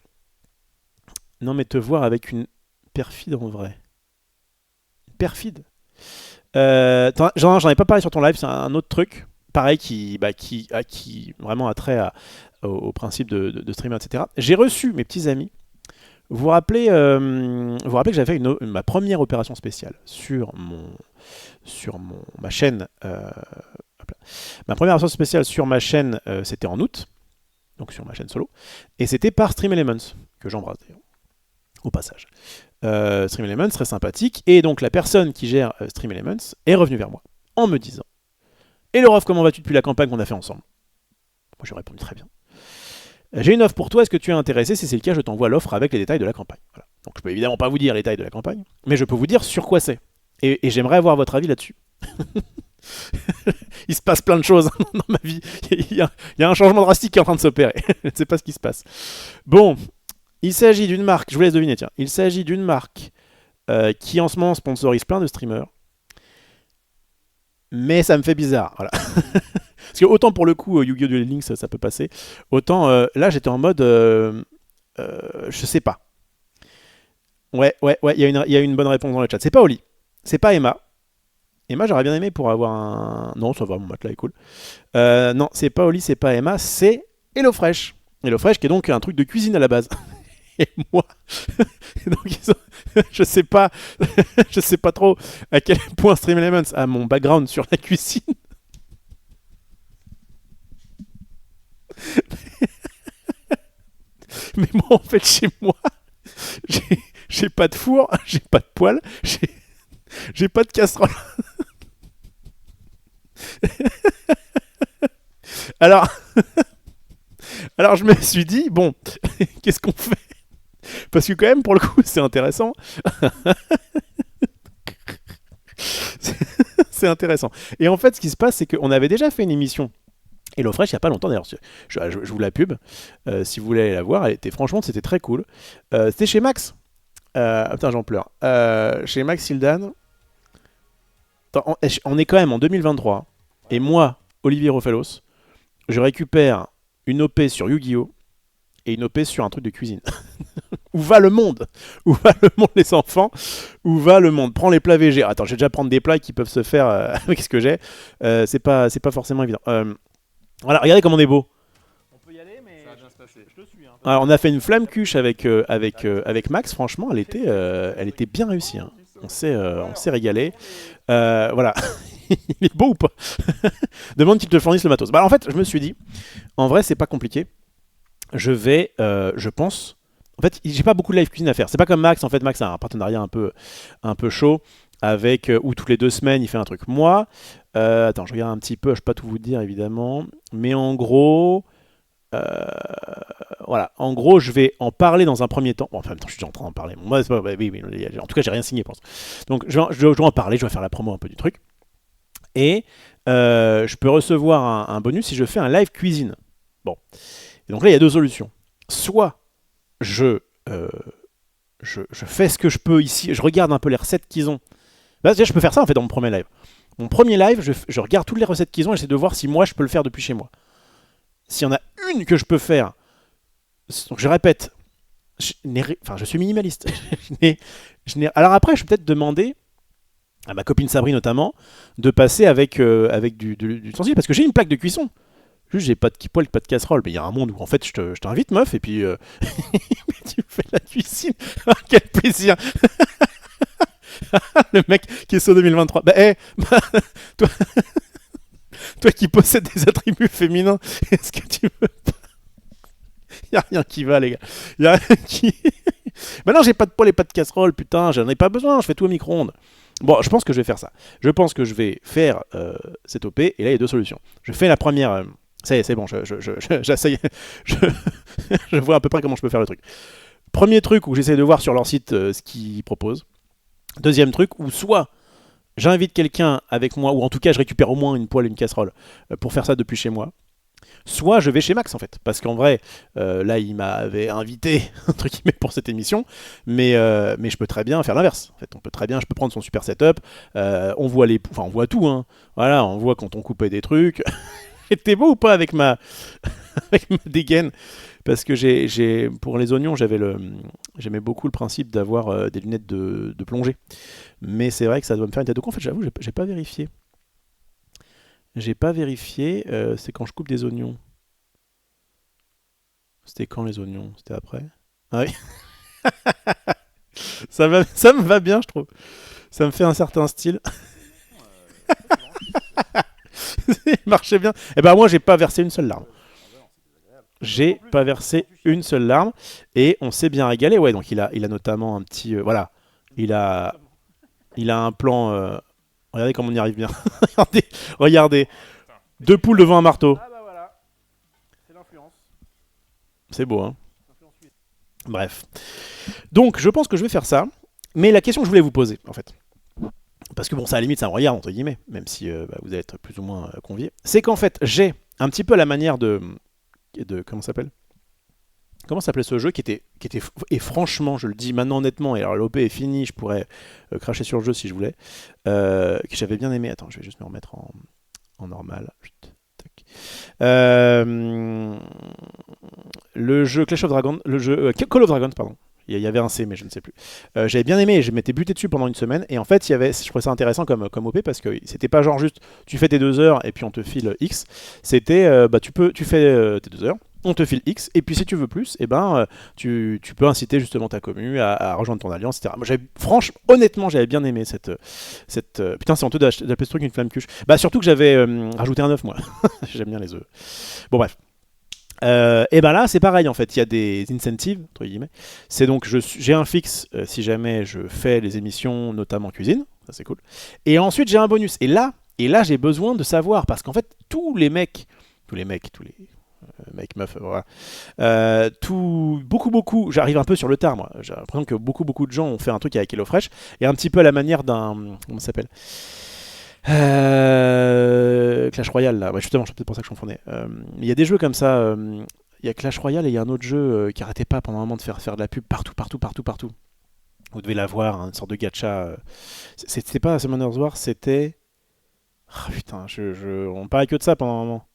Non mais te voir avec une perfide en vrai. Perfide j'en ai pas parlé sur ton live, c'est un autre truc. Pareil, qui vraiment a trait au principe de streamer, etc. J'ai reçu mes petits amis. Vous vous rappelez que j'avais fait ma première opération spéciale sur ma chaîne. Ma première opération spéciale sur ma chaîne, c'était en août, donc sur ma chaîne solo, et c'était par Stream Elements, que j'embrasse d'ailleurs, au passage. Stream Elements, très sympathique, et donc la personne qui gère Stream Elements est revenue vers moi en me disant: Hello Rof, comment vas-tu depuis la campagne qu'on a fait ensemble? Moi je lui ai répondu très bien. J'ai une offre pour toi, est-ce que tu es intéressé? Si c'est le cas, je t'envoie l'offre avec les détails de la campagne. Voilà. Donc je peux évidemment pas vous dire les détails de la campagne, mais je peux vous dire sur quoi c'est. Et j'aimerais avoir votre avis là-dessus. Il se passe plein de choses dans ma vie. Il y a un changement drastique qui est en train de s'opérer. Je ne sais pas ce qui se passe. Bon, il s'agit d'une marque, je vous laisse deviner, tiens. Il s'agit d'une marque qui en ce moment sponsorise plein de streamers. Mais ça me fait bizarre, voilà. Parce que autant pour le coup, Yu-Gi-Oh! Duel Links, ça peut passer. Autant là, j'étais en mode... je sais pas. Ouais, il y a une bonne réponse dans le chat. C'est pas Oli. C'est pas Emma. Emma, j'aurais bien aimé pour avoir un... Non, ça va, mon matelas est cool. Non, c'est pas Oli, c'est pas Emma, c'est HelloFresh. HelloFresh qui est donc un truc de cuisine à la base. Et moi... donc, je sais pas... je sais pas trop à quel point Stream Elements a mon background sur la cuisine. Mais moi, en fait, chez moi, j'ai pas de four, j'ai pas de poêle, j'ai pas de casserole. Alors, je me suis dit, bon, qu'est-ce qu'on fait? Parce que quand même, pour le coup, c'est intéressant. C'est intéressant. Et en fait, ce qui se passe, c'est qu'on avait déjà fait une émission HelloFresh il n'y a pas longtemps, d'ailleurs, je vous la pub, si vous voulez aller la voir, franchement, c'était très cool. C'était chez Max. Putain, j'en pleure. Chez Max Sildan. On est quand même en 2023, et moi, Olivier Rofelos, je récupère une OP sur Yu-Gi-Oh! Et une OP sur un truc de cuisine. Où va le monde? Où va le monde, les enfants? Où va le monde? Prends les plats végés. Attends, je vais déjà prendre des plats qui peuvent se faire avec ce que j'ai. C'est pas forcément évident. Voilà, regardez comme on est beau. On peut y aller, mais ça va bien se passer. Je te suis. Hein. Alors, on a fait une flamme cuche avec Max. Franchement, elle était bien réussie. Hein. On s'est régalé. Voilà. Il est beau ou pas? Demande qu'ils te fournissent le matos. Bah, en fait, je me suis dit, en vrai, c'est pas compliqué. Je pense. En fait, j'ai pas beaucoup de live cuisine à faire. C'est pas comme Max. En fait, Max a un partenariat un peu chaud avec où toutes les 2 semaines il fait un truc. Moi, attends, je regarde un petit peu. Je vais pas tout vous dire évidemment, mais en gros, voilà. En gros, je vais en parler dans un premier temps. Bon, enfin, je suis déjà en train d'en parler. Moi, c'est pas. Oui. En tout cas, j'ai rien signé, je pense. Donc, je dois en parler. Je vais faire la promo un peu du truc. Et je peux recevoir un bonus si je fais un live cuisine. Bon. Et donc là, il y a 2 solutions. Soit je fais ce que je peux ici, je regarde un peu les recettes qu'ils ont. Bah, je peux faire ça en fait dans mon premier live. Mon premier live, je regarde toutes les recettes qu'ils ont et j'essaie de voir si moi je peux le faire depuis chez moi. S'il y en a une que je peux faire, donc je répète, je suis minimaliste. Alors après, je vais peut-être demander à ma copine Sabri notamment, de passer avec du ustensile, parce que j'ai une plaque de cuisson. Juste, j'ai pas de poêle, pas de casserole, mais il y a un monde où en fait je t'invite, meuf, et puis tu me fais la cuisine. Ah, quel plaisir! Le mec qui est sur 2023. Bah, bah, toi, toi qui possèdes des attributs féminins, est-ce que tu veux. Y a rien qui va, les gars. Y a rien qui. Bah non, j'ai pas de poêle et pas de casserole, putain, j'en ai pas besoin, je fais tout au micro-ondes. Bon, je pense que je vais faire ça. Je pense que je vais faire cette OP, et là, il y a deux solutions. Je fais la première. Ça y est, c'est bon, j'essaye. Je, je vois à peu près comment je peux faire le truc. Premier truc où j'essaie de voir sur leur site ce qu'ils proposent. Deuxième truc où soit j'invite quelqu'un avec moi, ou en tout cas je récupère au moins une poêle et une casserole pour faire ça depuis chez moi. Soit je vais chez Max en fait, parce qu'en vrai, là il m'avait invité entre guillemets pour cette émission, mais je peux très bien faire l'inverse. En fait, je peux prendre son super setup, on voit on voit tout, hein. Voilà, on voit quand on coupait des trucs. T'es beau ou pas avec ma, avec ma dégaine? Parce que pour les oignons, j'aimais beaucoup le principe d'avoir des lunettes de plongée. Mais c'est vrai que ça doit me faire une tête de con. En fait, j'avoue, j'ai pas vérifié. J'ai pas vérifié. C'est quand je coupe des oignons. C'était quand les oignons? C'était après? Ah oui. Ça me va bien, je trouve. Ça me fait un certain style. Il marchait bien. Et ben moi, j'ai pas versé une seule larme. J'ai pas versé une seule larme. Et on s'est bien régalé. Ouais, donc il a notamment un petit. Voilà. Il a, il a un plan. Regardez comme on y arrive bien. regardez, regardez. Deux poules devant un marteau. Ah bah voilà, c'est l'influence. C'est beau, hein. Bref. Donc, je pense que je vais faire ça. Mais la question que je voulais vous poser, en fait, parce que bon, ça à la limite, ça me regarde, entre guillemets, même si vous allez être plus ou moins conviés, c'est qu'en fait, j'ai un petit peu la manière de comment ça s'appelle? Comment s'appelait ce jeu et franchement, je le dis maintenant honnêtement, et alors l'OP est fini, je pourrais cracher sur le jeu si je voulais, que j'avais bien aimé. Attends, je vais juste me remettre en normal. Tac. Le jeu Clash of Dragons, le jeu Call of Dragons, pardon. Il y avait un C, mais je ne sais plus. J'avais bien aimé et je m'étais buté dessus pendant une semaine. Et en fait, je trouvais ça intéressant comme OP parce que c'était pas genre juste tu fais tes 2 heures et puis on te file X. C'était tu fais tes 2 heures, on te file X. Et puis si tu veux plus, et tu peux inciter justement ta commu à rejoindre ton alliance, etc. Moi, franchement, honnêtement, j'avais bien aimé putain, c'est honteux d'appeler ce truc une flamme cuche. Bah, surtout que j'avais rajouté un œuf, moi. J'aime bien les œufs. Bon, bref. Et ben là, c'est pareil en fait. Il y a des incentives entre guillemets. C'est donc j'ai un fixe si jamais je fais les émissions, notamment cuisine. Ça c'est cool. Et ensuite j'ai un bonus. Et là j'ai besoin de savoir parce qu'en fait tous les mecs, mecs meufs, voilà. Beaucoup. J'arrive un peu sur le tard moi. J'ai l'impression que beaucoup de gens ont fait un truc avec HelloFresh et un petit peu à la manière d'un comment ça s'appelle. Clash Royale là, ouais, justement, c'est peut-être pour ça que je confondais. Il y a des jeux comme ça. Il y a Clash Royale et il y a un autre jeu qui arrêtait pas pendant un moment de faire de la pub partout. Vous devez l'avoir, hein, une sorte de gacha. C'était pas Summoner's War, c'était. Ah putain, on parlait que de ça pendant un moment.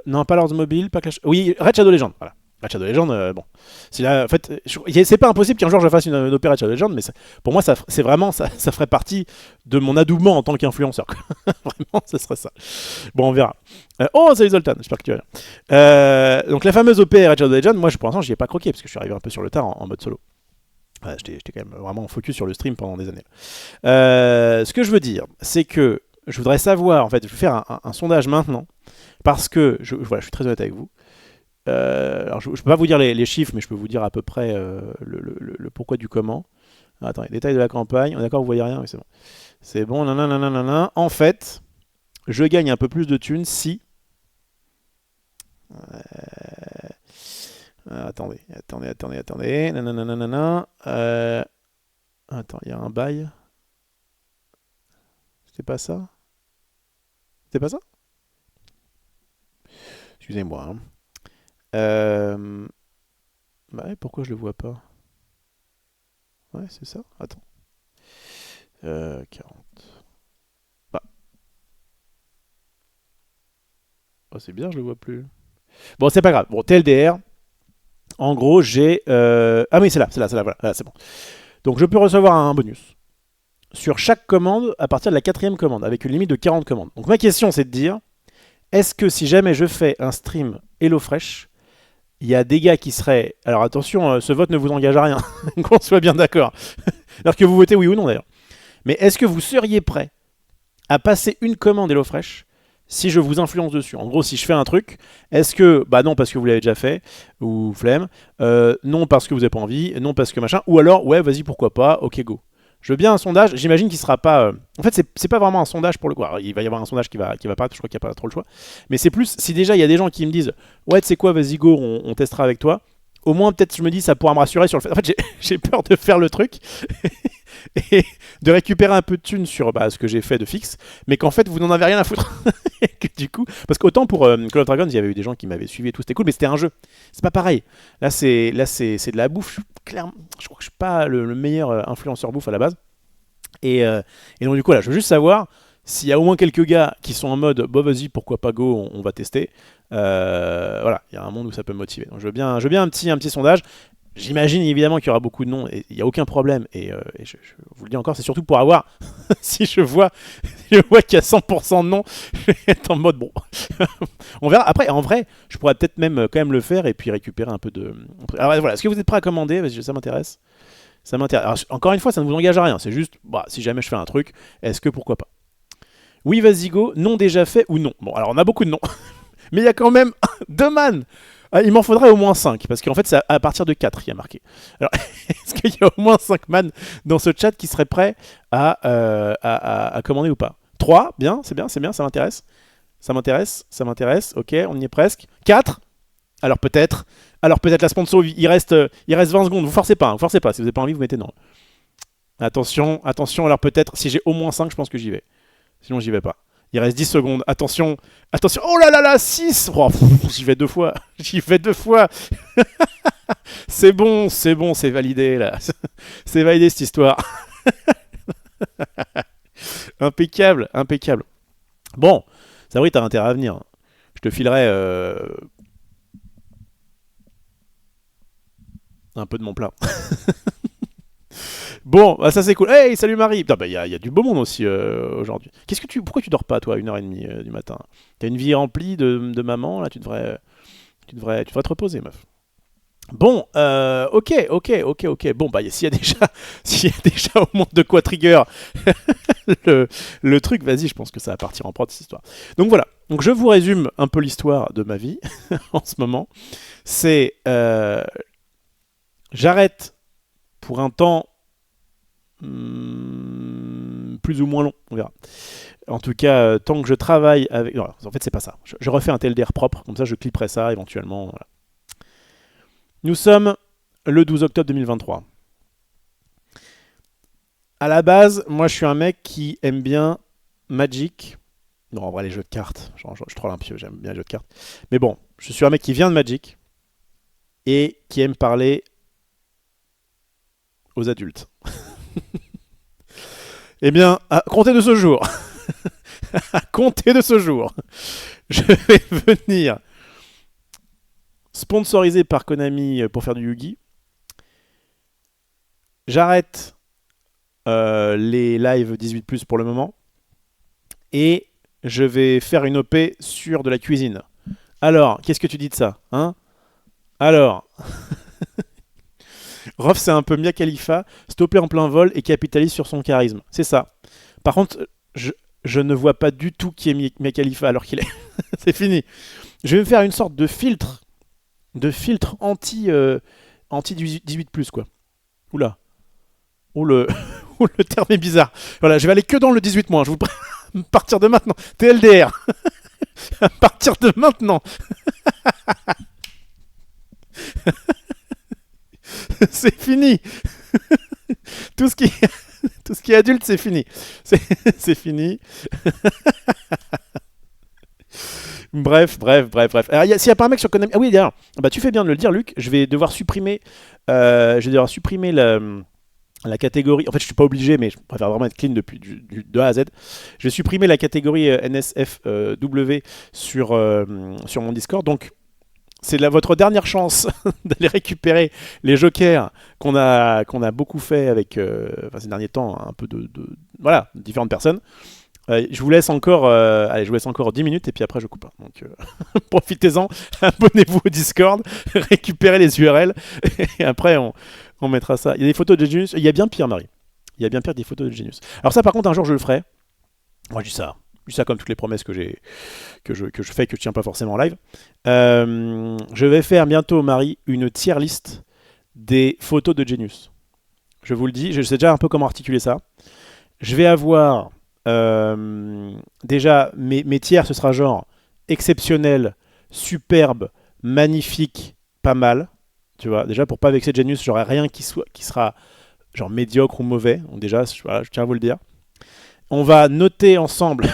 Non, pas Lords Mobile, pas Clash. Oui, Red Shadow Legend, voilà. Red Shadow Legend, bon. En fait, c'est pas impossible qu'un jour je fasse une opéra Red Shadow Legend, mais pour moi, c'est vraiment, ça ferait partie de mon adoubement en tant qu'influenceur. Vraiment, ce serait ça. Bon, on verra. Oh, salut Zoltan, j'espère que tu vas bien. Donc, la fameuse OP Red Shadow Legend, moi, pour l'instant, j'y ai pas croqué, parce que je suis arrivé un peu sur le tard en mode solo. Ouais, j'étais quand même vraiment focus sur le stream pendant des années. Ce que je veux dire, c'est que je voudrais savoir, en fait, je vais faire un sondage maintenant, parce que, voilà, je suis très honnête avec vous. Alors je peux pas vous dire les chiffres, mais je peux vous dire à peu près le pourquoi du comment. Attendez, détails de la campagne. On est d'accord, vous voyez rien, mais c'est bon. C'est bon, nanana. En fait, je gagne un peu plus de thunes si. Attendez. Nanana. Attends, il y a un bail. C'était pas ça? C'était pas ça? Excusez-moi. Hein. Pourquoi je le vois pas? Ouais, c'est ça. Attends. 40. Bah. Oh, c'est bien, je le vois plus. Bon, c'est pas grave. Bon, TLDR. En gros, j'ai. Ah oui, c'est là, voilà, c'est bon. Donc, je peux recevoir un bonus. sur chaque commande à partir de la 4e commande, avec une limite de 40 commandes. Donc ma question c'est de dire, est-ce que si jamais je fais un stream HelloFresh, il y a des gars qui seraient... Alors attention, ce vote ne vous engage à rien, qu'on soit bien d'accord. Alors que vous votez oui ou non d'ailleurs. Mais est-ce que vous seriez prêt à passer une commande HelloFresh si je vous influence dessus? En gros, si je fais un truc, est-ce que... Bah non, parce que vous l'avez déjà fait, ou flemme. Non, parce que vous n'avez pas envie. Non, parce que machin. Ou alors, ouais, vas-y, pourquoi pas, ok, go. Je veux bien un sondage, j'imagine qu'il sera pas... En fait, c'est pas vraiment un sondage pour le coup. Alors, il va y avoir un sondage qui va paraître, je crois qu'il n'y a pas trop le choix. Mais c'est plus, si déjà il y a des gens qui me disent, ouais, tu sais quoi, vas-y, go, on testera avec toi. Au moins, peut-être, je me dis, ça pourra me rassurer sur le fait... En fait, j'ai peur de faire le truc et de récupérer un peu de thunes sur ce que j'ai fait de fixe, mais qu'en fait, vous n'en avez rien à foutre. Et que du coup... Parce qu'autant pour Call of Dragons, il y avait eu des gens qui m'avaient suivi et tout, c'était cool, mais c'était un jeu. C'est pas pareil. Là, c'est de la bouffe. Clairement, je crois que je suis pas le meilleur influenceur bouffe à la base. Et donc du coup là, je veux juste savoir s'il y a au moins quelques gars qui sont en mode bah vas-y pourquoi pas go, on va tester. Voilà, il y a un monde où ça peut me motiver. Donc je veux bien un petit sondage. J'imagine évidemment qu'il y aura beaucoup de noms et il n'y a aucun problème. Et je vous le dis encore, c'est surtout pour avoir si je vois qu'il y a 100% de noms, je vais être en mode bon. On verra. Après, en vrai, je pourrais peut-être même quand même le faire et puis récupérer un peu de. Alors voilà, est-ce que vous êtes prêts à commander? Parce que ça m'intéresse. Ça m'intéresse. Alors, encore une fois, ça ne vous engage à rien. C'est juste, si jamais je fais un truc, est-ce que pourquoi pas? Oui, vas-y, go. Non déjà fait ou non? Bon, alors on a beaucoup de noms. Mais il y a quand même 2 man. Il m'en faudrait au moins 5. Parce qu'en fait, c'est à partir de 4 il y a marqué. Alors, est-ce qu'il y a au moins 5 man dans ce chat qui seraient prêts à commander ou pas? 3, bien, c'est bien, ça m'intéresse. Ça m'intéresse. Ok, on y est presque. 4. Alors peut-être la sponsor, il reste 20 secondes. Vous forcez pas. Si vous n'avez pas envie, vous mettez non. Attention. Alors peut-être, si j'ai au moins 5, je pense que j'y vais. Sinon, j'y vais pas. Il reste 10 secondes. Attention. Oh là là, 6. Oh, j'y vais 2 fois. C'est bon, c'est validé là. C'est validé cette histoire. Impeccable. Bon, Sabri, t'as intérêt à venir. Je te filerai un peu de mon plat. Bon, ça c'est cool. Hey, salut Marie. Il y a du beau monde aussi aujourd'hui. Pourquoi tu dors pas toi à 1h30 du matin? T'as une vie remplie de maman là, tu devrais te reposer, meuf. Bon, ok. Bon, s'il y a déjà au moins de quoi trigger le truc, vas-y, je pense que ça va partir en prod cette histoire. Donc voilà. Donc je vous résume un peu l'histoire de ma vie en ce moment. C'est j'arrête pour un temps plus ou moins long, on verra. En tout cas, tant que je travaille avec... Non, en fait, c'est pas ça. Je refais un TLDR propre, comme ça je clipperai ça éventuellement. Voilà. Nous sommes le 12 octobre 2023. À la base, moi je suis un mec qui aime bien Magic. Non, en vrai, les jeux de cartes. Je troll un peu, j'aime bien les jeux de cartes. Mais bon, je suis un mec qui vient de Magic et qui aime parler aux adultes. Eh bien, à compter de ce jour, je vais venir sponsorisé par Konami pour faire du Yugi. J'arrête les lives 18+ pour le moment et je vais faire une OP sur de la cuisine. Alors, qu'est-ce que tu dis de ça, hein? Alors, Rof, c'est un peu Mia Khalifa, stoppé en plein vol et capitalise sur son charisme. C'est ça. Par contre, je ne vois pas du tout qui est Mia Khalifa alors qu'il est. C'est fini. Je vais me faire une sorte de filtre anti 18+, quoi. Oula. Oh le terme est bizarre. Voilà, je vais aller que dans le 18-. Je vous à partir de maintenant. TLDR. À partir de maintenant. C'est fini. Tout ce qui est adulte, c'est fini. C'est fini. Bref. Alors, s'il n'y a pas un mec sur Konami... Ah oui, d'ailleurs, tu fais bien de le dire, Luc. Je vais devoir supprimer la catégorie... En fait, je suis pas obligé, mais je préfère vraiment être clean de A à Z. Je vais supprimer la catégorie NSFW sur mon Discord. Donc, c'est votre dernière chance d'aller récupérer les jokers qu'on a beaucoup fait avec ces derniers temps, un peu voilà, différentes personnes. Je vous laisse encore, allez, je vous laisse encore 10 minutes et puis après je coupe. Donc profitez-en, abonnez-vous au Discord, récupérez les URL et après on mettra ça. Il y a des photos de Genius, il y a bien pire, Marie. Il y a bien pire des photos de Genius. Alors ça, par contre, un jour je le ferai. Moi, je dis ça comme toutes les promesses que je fais et que je tiens pas forcément en live. Je vais faire bientôt, Marie, une tier list des photos de Genius. Je vous le dis, je sais déjà un peu comment articuler ça. Je vais avoir déjà mes tiers, ce sera genre exceptionnel, superbe, magnifique, pas mal. Tu vois, déjà pour pas vexer Genius, j'aurai rien qui sera genre médiocre ou mauvais. Donc déjà, voilà, je tiens à vous le dire. On va noter ensemble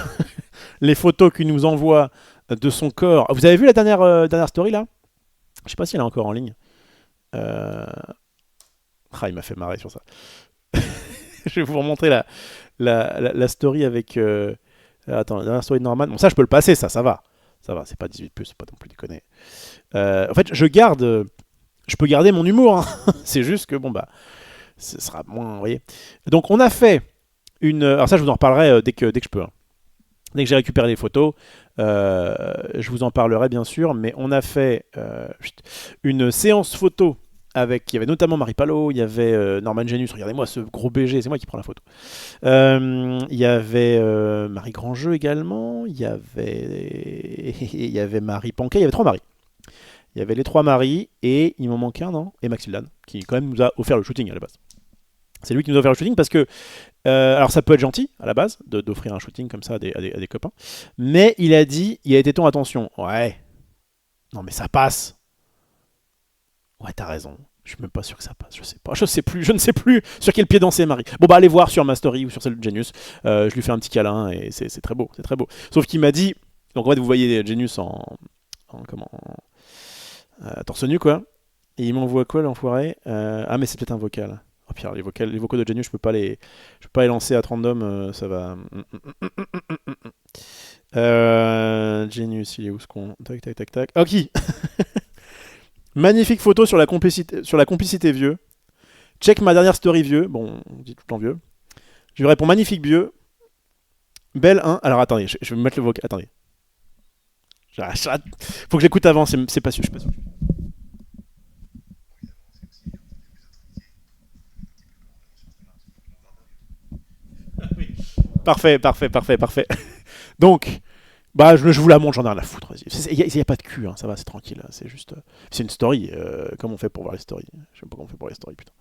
les photos qu'il nous envoie de son corps. Vous avez vu la dernière story là? Je sais pas si elle est encore en ligne. Il m'a fait marrer sur ça. Je vais vous remontrer la story avec. Attends, la dernière story de Norman. Bon, ça, je peux le passer, ça va. Ça va, c'est pas 18+, c'est pas non plus déconner. En fait, je peux garder mon humour. Hein. C'est juste que, bon, bah, ce sera moins. Vous voyez. Donc, on a fait une. Alors, ça, je vous en reparlerai dès que je peux. Hein. Dès que j'ai récupéré les photos, je vous en parlerai bien sûr, mais on a fait une séance photo avec, il y avait notamment Marie Palot, il y avait Norman Genius, regardez-moi ce gros BG, c'est moi qui prends la photo. Il y avait Marie Grandjeu également, il y avait Marie Panquet, il y avait 3 Marie. Il y avait les 3 Marie, et il m'en manque un, non? Et Max Hildan, qui quand même nous a offert le shooting à la base. C'est lui qui nous a offert le shooting parce que alors ça peut être gentil à la base d'offrir un shooting comme ça à des copains, mais il a été ton attention. Ouais, non mais ça passe. Ouais, t'as raison. Je suis même pas sûr que ça passe. Je ne sais plus sur quel pied danser Marie. Bon bah allez voir sur ma story ou sur celle de Genius. Je lui fais un petit câlin et c'est très beau, c'est très beau. Sauf qu'il m'a dit, donc en fait vous voyez Genius en torse nu quoi. Et il m'envoie quoi l'enfoiré? Ah mais c'est peut-être un vocal. Oh, Pierre, les vocaux de Genius, je peux pas les lancer à random, ça va. Genius, il est où ce con? Tac. Ok. Magnifique photo sur la complicité vieux. Check ma dernière story vieux. Bon, on dit tout le temps vieux. Je lui réponds magnifique vieux. Belle 1. Alors attendez, je vais me mettre le vocal. Attendez. Faut que j'écoute avant, c'est pas sûr, je suis pas sûr. Parfait. Donc, bah, je vous la montre, j'en ai rien à foutre. Il n'y a pas de cul, hein, ça va, c'est tranquille. C'est juste. C'est une story. Comment on fait pour voir les stories? Je sais pas comment on fait pour les stories, putain.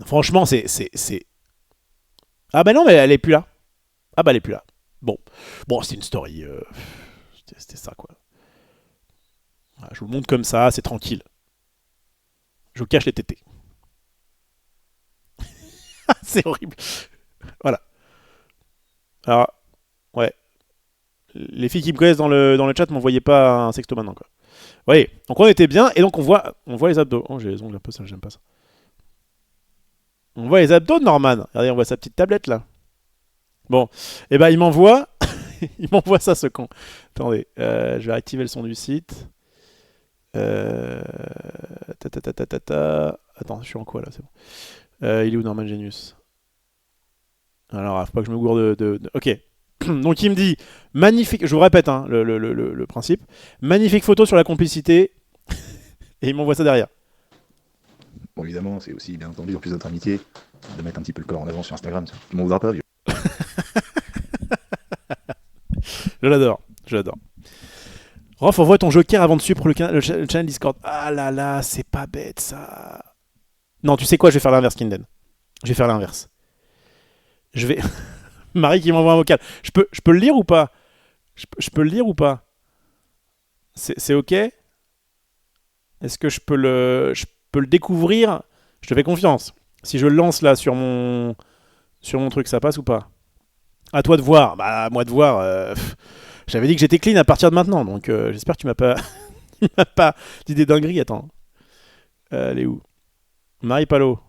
Franchement, c'est. Ah, bah non, mais elle est plus là. Ah, bah elle est plus là. Bon, c'est une story. C'était ça, quoi. Voilà, je vous le montre comme ça, c'est tranquille. Je vous cache les tétés. C'est horrible. Voilà. Alors, ouais. Les filles qui me connaissent dans le chat m'envoyaient pas un sexto maintenant, quoi. Oui, donc on était bien, et donc on voit les abdos. Oh, j'ai les ongles un peu, ça, j'aime pas ça. On voit les abdos de Norman. Regardez, on voit sa petite tablette là. Bon, et ben il m'envoie ça, ce con. Attendez, je vais activer le son du site. Attends, je suis en quoi là? C'est bon. Il est où Norman Genius? Alors, faut pas que je me gourde de... Ok. Donc il me dit, magnifique, je vous répète hein, le principe, magnifique photo sur la complicité, et il m'envoie ça derrière. Bon, évidemment, c'est aussi, bien entendu, en plus de notre amitié, de mettre un petit peu le corps en avant sur Instagram. Tout le monde voudra pas, vieux. Je l'adore. Rof, envoie ton joker avant de suivre le channel Discord. Ah là là, c'est pas bête ça. Non, tu sais quoi, je vais faire l'inverse, Kinden. Je vais faire l'inverse. Je vais... Marie qui m'envoie un vocal. Je peux le lire ou pas? Je peux le lire ou pas? C'est ok? Est-ce que je peux le découvrir? Je te fais confiance. Si je le lance là sur mon truc, ça passe ou pas? À toi de voir. Bah, à moi de voir. J'avais dit que j'étais clean à partir de maintenant, donc j'espère que tu m'as pas, pas dit des dingueries. Attends. Elle est où? Marie Palot.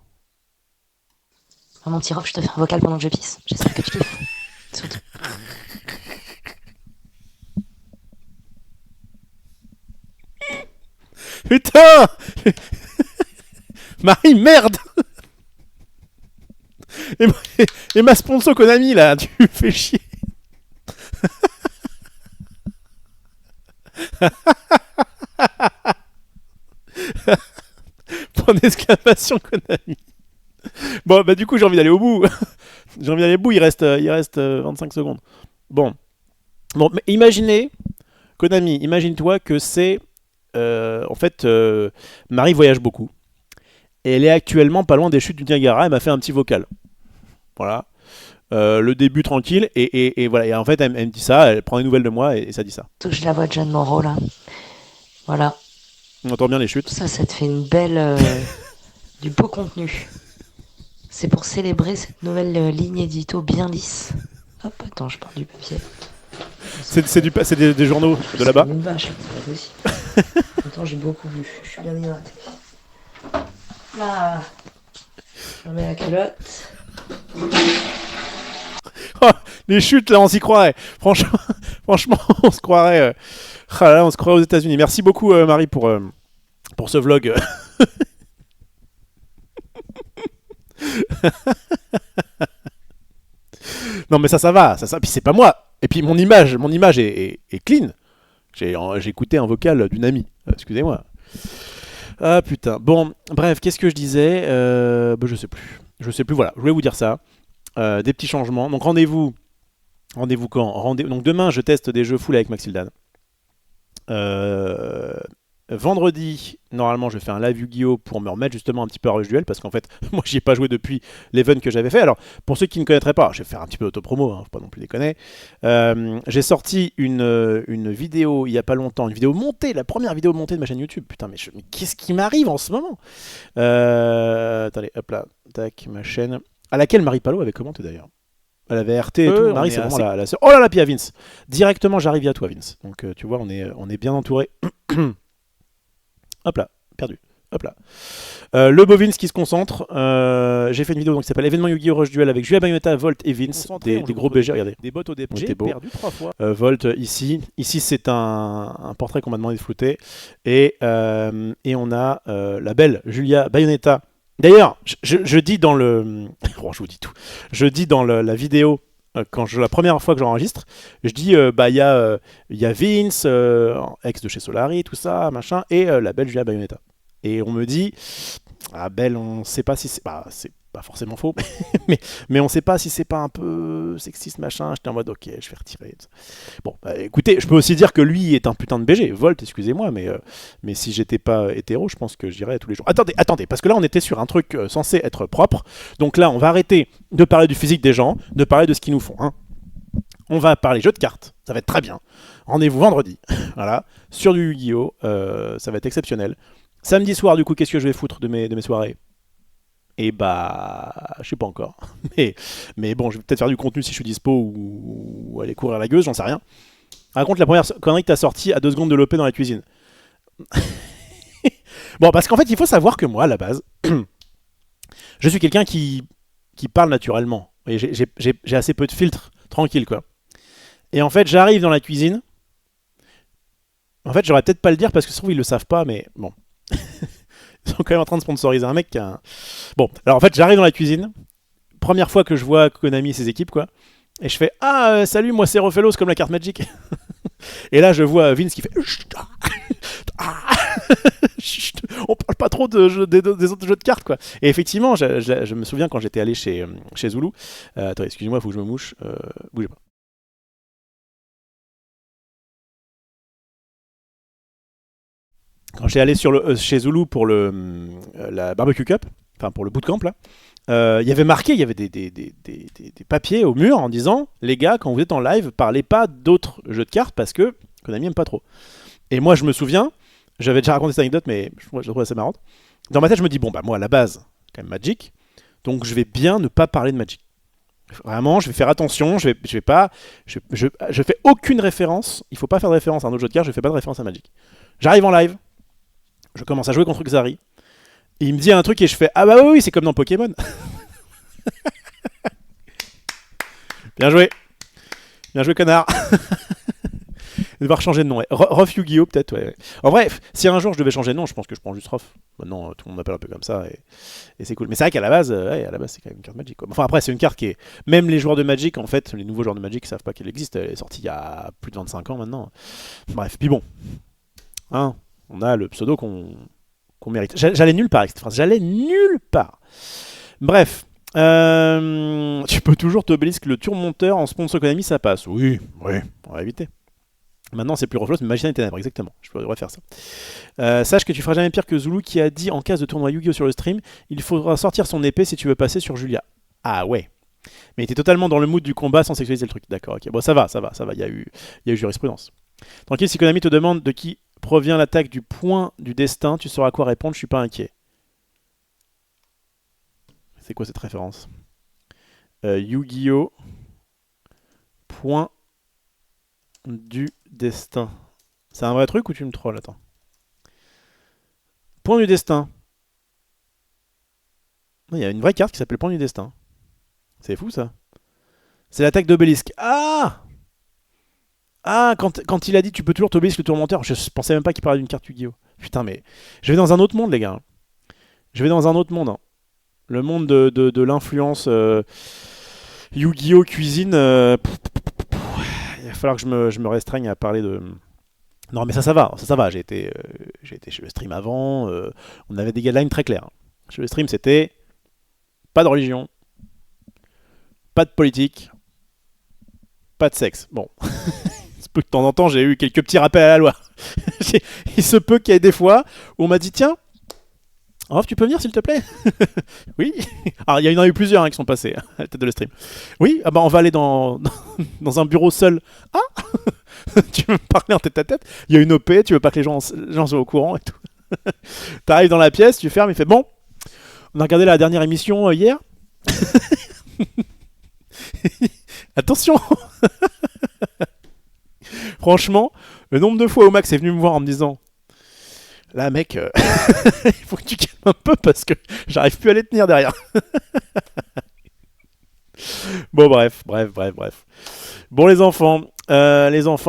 Oh, mon petit Rob, je te fais un vocal pendant que je pisse. J'espère que tu kiffes. Surtout. Putain. Marie, merde. Et ma sponsor Konami, là, tu me fais chier. Point d'exclamation Konami. Bon, bah du coup, j'ai envie d'aller au bout. J'ai envie d'aller au bout, il reste 25 secondes. Bon, mais imaginez, Konami, imagine-toi que c'est... en fait, Marie voyage beaucoup. Et elle est actuellement pas loin des chutes du Niagara. Elle m'a fait un petit vocal. Voilà. Le début tranquille. Et voilà. Et en fait, elle me dit ça. Elle prend des nouvelles de moi et ça dit ça. Touche la voix de Jeanne Moreau, là. Voilà. On entend bien les chutes. Ça te fait une belle... du beau contenu. C'est pour célébrer cette nouvelle ligne édito bien lisse. Hop, attends, je pars du papier. C'est des journaux de là-bas. C'est une vache, c'est pas possible. Attends, j'ai beaucoup bu. Je suis bien hydraté. Là, je remets la culotte. Oh, les chutes, là, on s'y croirait. Franchement, on se croirait. Là, on se croirait aux États-Unis. Merci beaucoup, Marie, pour ce vlog. Non, mais ça va. Puis c'est pas moi. Et puis mon image est clean. J'ai écouté un vocal d'une amie. Excusez-moi. Ah putain. Bon, bref, qu'est-ce que je disais je sais plus. Voilà. Je voulais vous dire ça. Des petits changements. Donc rendez-vous quand donc demain, je teste des jeux full avec Maxildan. Vendredi, normalement, je fais un live Yu-Gi-Oh! Pour me remettre justement un petit peu à Rush Duel, parce qu'en fait, moi, j'y ai pas joué depuis l'event que j'avais fait. Alors, pour ceux qui ne connaîtraient pas, je vais faire un petit peu d'autopromo, faut pas non plus déconner. J'ai sorti une vidéo il y a pas longtemps, une vidéo montée, la première vidéo montée de ma chaîne YouTube. Putain, mais qu'est-ce qui m'arrive en ce moment? Attendez, hop là, tac, ma chaîne, à laquelle Marie Palot avait commenté d'ailleurs. Elle avait RT et tout. Marie, c'est vraiment la sœur. Oh là là, puis à Vince. Directement, j'arrive à toi, Vince. Donc, tu vois, on est bien entouré. Hop là, perdu. Hop là. Le Bovins qui se concentre. J'ai fait une vidéo qui s'appelle Événement Yu-Gi-Oh! Rush Duel avec Julia Bayonetta, Volt et Vince. Des gros BG, regardez. Des bots au départ. J'ai perdu 3 fois. Volt ici. Ici, c'est un portrait qu'on m'a demandé de flouter. Et on a la belle Julia Bayonetta. D'ailleurs, je dis dans le... Oh, je vous dis tout. Je dis dans la vidéo... la première fois que j'enregistre, je dis il y a Vince, ex de chez Solari, tout ça, machin, et la belle Julia Bayonetta. Et on me dit, ah belle, on sait pas si c'est pas forcément faux, mais on sait pas si c'est pas un peu sexiste, machin. J'étais en mode ok, je vais retirer. Bon, écoutez, je peux aussi dire que lui est un putain de BG. Volt, excusez-moi, mais si j'étais pas hétéro, je pense que je dirais tous les jours. Attendez, parce que là on était sur un truc censé être propre. Donc là, on va arrêter de parler du physique des gens, de parler de ce qu'ils nous font. Hein. On va parler jeux de cartes, ça va être très bien. Rendez-vous vendredi, voilà, sur du Yu-Gi-Oh! Ça va être exceptionnel. Samedi soir, du coup, qu'est-ce que je vais foutre de mes soirées? Et je sais pas encore. mais bon, je vais peut-être faire du contenu si je suis dispo ou aller courir la gueuse, j'en sais rien. Raconte la première connerie que t'as sortie à 2 secondes de l'OP dans la cuisine. Bon, parce qu'en fait, il faut savoir que moi, à la base, je suis quelqu'un qui parle naturellement. Et j'ai assez peu de filtres, tranquille, quoi. Et en fait, j'arrive dans la cuisine. En fait, j'aurais peut-être pas le dire parce que souvent ils le savent pas, mais bon. Ils sont quand même en train de sponsoriser un mec qui a un... Bon, alors en fait, j'arrive dans la cuisine. Première fois que je vois Konami et ses équipes, quoi. Et je fais salut, moi c'est Rofelos comme la carte Magic. Et là, je vois Vince qui fait on parle pas trop des autres jeux de cartes, quoi. Et effectivement, je me souviens quand j'étais allé chez Zulu. Attends, excusez-moi, il faut que je me mouche. Bougez pas. Quand j'étais allé chez Zulu pour la Barbecue Cup, enfin pour le bootcamp là, il y avait marqué, il y avait des papiers au mur en disant les gars, quand vous êtes en live, parlez pas d'autres jeux de cartes parce que Konami aime pas trop. Et moi je me souviens, j'avais déjà raconté cette anecdote, mais je trouve assez marrante. Dans ma tête, je me dis bon bah moi à la base, quand même Magic, donc je vais bien ne pas parler de Magic. Vraiment, je vais faire attention, je fais aucune référence, il faut pas faire de référence à un autre jeu de cartes, je fais pas de référence à Magic. J'arrive en live. Je commence à jouer contre Xari. Et il me dit un truc et je fais ah bah oui, c'est comme dans Pokémon. Bien joué, connard. devoir changer de nom. Ouais. Rof Yu-Gi-Oh! Peut-être, ouais. En bref, si un jour je devais changer de nom, je pense que je prends juste Rof. Maintenant, tout le monde m'appelle un peu comme ça et c'est cool. Mais c'est vrai qu'à la base, c'est quand même une carte Magic. Quoi. Enfin, après, c'est une carte qui est. Même les joueurs de Magic, en fait, les nouveaux joueurs de Magic, savent pas qu'elle existe. Elle est sortie il y a plus de 25 ans maintenant. Bref, puis bon. Hein, on a le pseudo qu'on mérite. J'allais nulle part avec cette phrase. J'allais nulle part. Bref. Tu peux toujours t'obélisque le tourmenteur en sponsor Konami, ça passe. Oui, on va éviter. Maintenant, c'est plus Refloss, mais Magicien et Ténèbres, exactement. Je devrais faire ça. Sache que tu feras jamais pire que Zulu qui a dit en cas de tournoi Yu-Gi-Oh! Sur le stream, il faudra sortir son épée si tu veux passer sur Julia. Ah ouais. Mais il était totalement dans le mood du combat sans sexualiser le truc. D'accord, ok. Bon, ça va. Il y a eu jurisprudence. Tranquille, si Konami te demande de qui provient l'attaque du point du destin, tu sauras quoi répondre, je suis pas inquiet. C'est quoi cette référence? Yu-Gi-Oh! Point du destin. C'est un vrai truc ou tu me trolls? Attends. Point du destin. Il y a une vraie carte qui s'appelle Point du destin. C'est fou ça. C'est l'attaque d'Obélisque. Ah, quand il a dit tu peux toujours t'obélisque le tourmenteur, je pensais même pas qu'il parlait d'une carte Yu-Gi-Oh! Putain, mais je vais dans un autre monde, les gars. Je vais dans un autre monde. Hein. Le monde de l'influence Yu-Gi-Oh! Cuisine. Il va falloir que je me restreigne à parler de. Non, mais ça va. J'ai été chez le stream avant. On avait des guidelines très clairs. Chez le stream, c'était pas de religion, pas de politique, pas de sexe. Bon. De temps en temps, j'ai eu quelques petits rappels à la loi. Il se peut qu'il y ait des fois où on m'a dit tiens, Rof, tu peux venir s'il te plaît? Oui. Alors il y en a eu plusieurs qui sont passés à la tête de le stream. Oui, on va aller dans un bureau seul. Ah, tu veux me parler en tête à tête? Il y a une OP, tu veux pas que les gens soient au courant et tout. T'arrives dans la pièce, tu fermes, il fait bon. On a regardé la dernière émission hier. Attention. Franchement, le nombre de fois où Max est venu me voir en me disant là mec, il faut que tu calmes un peu parce que j'arrive plus à les tenir derrière. Bon bref. Bon les enfants,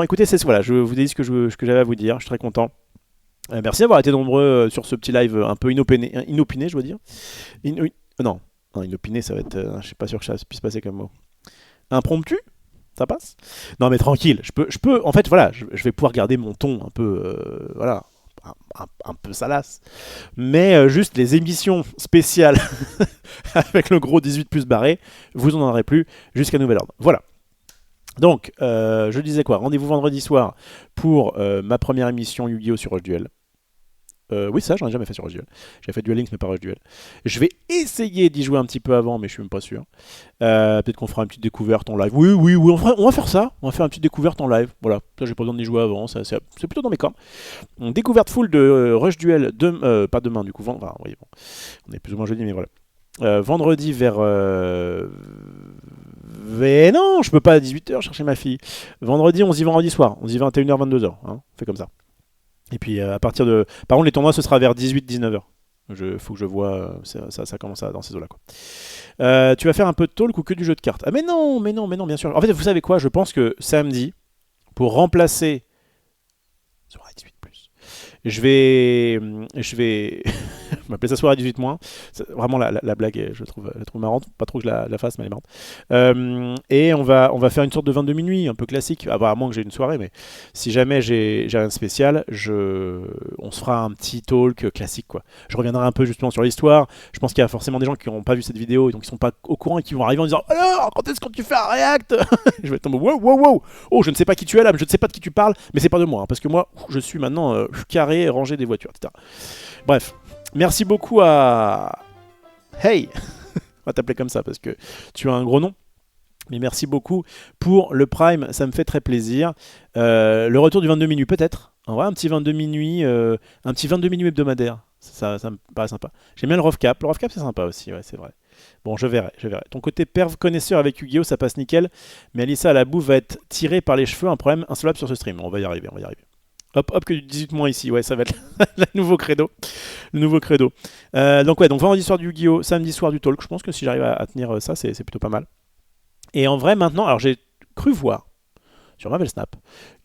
écoutez, voilà, je vous ai dit ce que j'avais à vous dire, je suis très content. Merci d'avoir été nombreux sur ce petit live un peu inopiné, je veux dire. Non, inopiné, ça va être, je suis pas sûr que ça puisse passer comme mot. Impromptu? Ça passe? Non mais tranquille, je peux en fait voilà, je vais pouvoir garder mon ton un peu voilà, un peu salace. Mais juste les émissions spéciales avec le gros 18 plus barré, vous en aurez plus jusqu'à nouvel ordre. Voilà. Donc, je disais quoi? Rendez-vous vendredi soir pour ma première émission Yu-Gi-Oh! Sur Rush Duel. Oui, ça, j'en ai jamais fait sur Rush Duel. J'ai fait Duel Links, mais pas Rush Duel. Je vais essayer d'y jouer un petit peu avant, mais je suis même pas sûr. Peut-être qu'on fera une petite découverte en live. Oui, on va faire ça. On va faire une petite découverte en live. Voilà, ça, j'ai pas besoin d'y jouer avant. C'est plutôt dans mes cordes. Une découverte full de Rush Duel, pas demain, du coup. Enfin, oui, bon. On est plus ou moins jeudi, mais voilà. Vendredi vers. Non, je peux pas à 18h chercher ma fille. Vendredi, on se dit vendredi soir. On se dit 21h, 22h. Hein, on fait comme ça. Et puis à partir de. Par contre, les tournois, ce sera vers 18-19h. Faut que je vois. Ça commence dans ces eaux-là. Quoi. Tu vas faire un peu de talk ou que du jeu de cartes? Ah, mais non, bien sûr. En fait, vous savez quoi? Je pense que samedi, pour remplacer. Soirée 18+. Je vais m'appeler ça soirée 18 moins. Vraiment la blague, je la trouve marrante. Pas trop que je la fasse, mais elle est marrante. Et on va faire une sorte de 22 minuit, un peu classique. À moins que j'ai une soirée, mais si jamais j'ai rien de spécial, on se fera un petit talk classique, quoi. Je reviendrai un peu justement sur l'histoire. Je pense qu'il y a forcément des gens qui n'ont pas vu cette vidéo, et donc ils sont pas au courant et qui vont arriver en disant alors, quand est-ce que tu fais un react? Je vais être en mode wow. Oh, je ne sais pas qui tu es là, mais je ne sais pas de qui tu parles, mais c'est pas de moi, hein, parce que moi, je suis maintenant carré, rangé des voitures, etc. Bref. Merci beaucoup à... Hey. On va t'appeler comme ça parce que tu as un gros nom. Mais merci beaucoup pour le Prime, ça me fait très plaisir. Le retour du 22 minuit peut-être. En vrai, un petit 22 minuit hebdomadaire. Ça me paraît sympa. J'aime bien le Rovcap. Le Rovcap, c'est sympa aussi, ouais, c'est vrai. Bon, je verrai. Ton côté perv connaisseur avec Yu-Gi-Oh, ça passe nickel. Mais Alissa à la boue va être tirée par les cheveux. Un problème insolvable sur ce stream. On va y arriver. Hop, que du 18 mois ici, ouais, ça va être le nouveau credo. Donc vendredi soir du Yu-Gi-Oh, samedi soir du talk. Je pense que si j'arrive à tenir ça, c'est plutôt pas mal. Et en vrai, maintenant, alors j'ai cru voir sur Marvel Snap,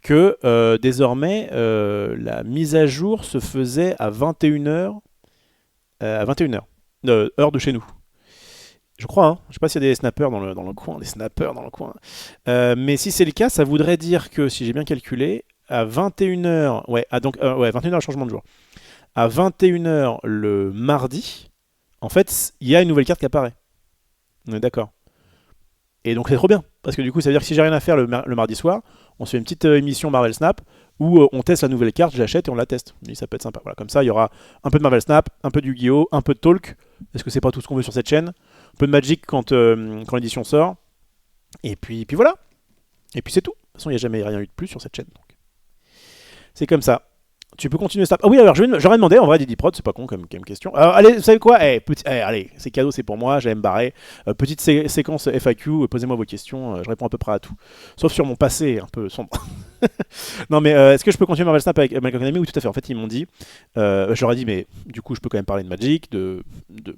que désormais, la mise à jour se faisait à 21h, à 21h, heure de chez nous. Je crois, hein. Je sais pas s'il y a des snappers dans le coin, des snappers dans le coin. Mais si c'est le cas, ça voudrait dire que, si j'ai bien calculé, à 21h, ouais, 21h le changement de jour. À 21h le mardi, en fait, il y a une nouvelle carte qui apparaît. On est d'accord. Et donc c'est trop bien, parce que du coup, ça veut dire que si j'ai rien à faire le mardi soir, on se fait une petite émission Marvel Snap où on teste la nouvelle carte, je l'achète et on la teste. Et ça peut être sympa. Voilà, comme ça, il y aura un peu de Marvel Snap, un peu de Yu-Gi-Oh, un peu de Talk. Est-ce que c'est pas tout ce qu'on veut sur cette chaîne? Un peu de Magic quand l'édition sort. Et puis voilà. Et puis c'est tout. De toute façon, il n'y a jamais rien eu de plus sur cette chaîne. Donc. C'est comme ça. Tu peux continuer Snap. Ah oui, alors j'aurais demandé, en vrai, Didi Prod, c'est pas con comme question. Alors, allez, vous savez quoi? Allez, c'est cadeau, c'est pour moi, j'allais me barrer. Petite séquence FAQ, posez-moi vos questions, je réponds à peu près à tout. Sauf sur mon passé un peu sombre. Non, mais est-ce que je peux continuer Marvel Snap avec Magic Academy? Oui, tout à fait. En fait, ils m'ont dit, je leur ai dit, mais du coup, je peux quand même parler de Magic.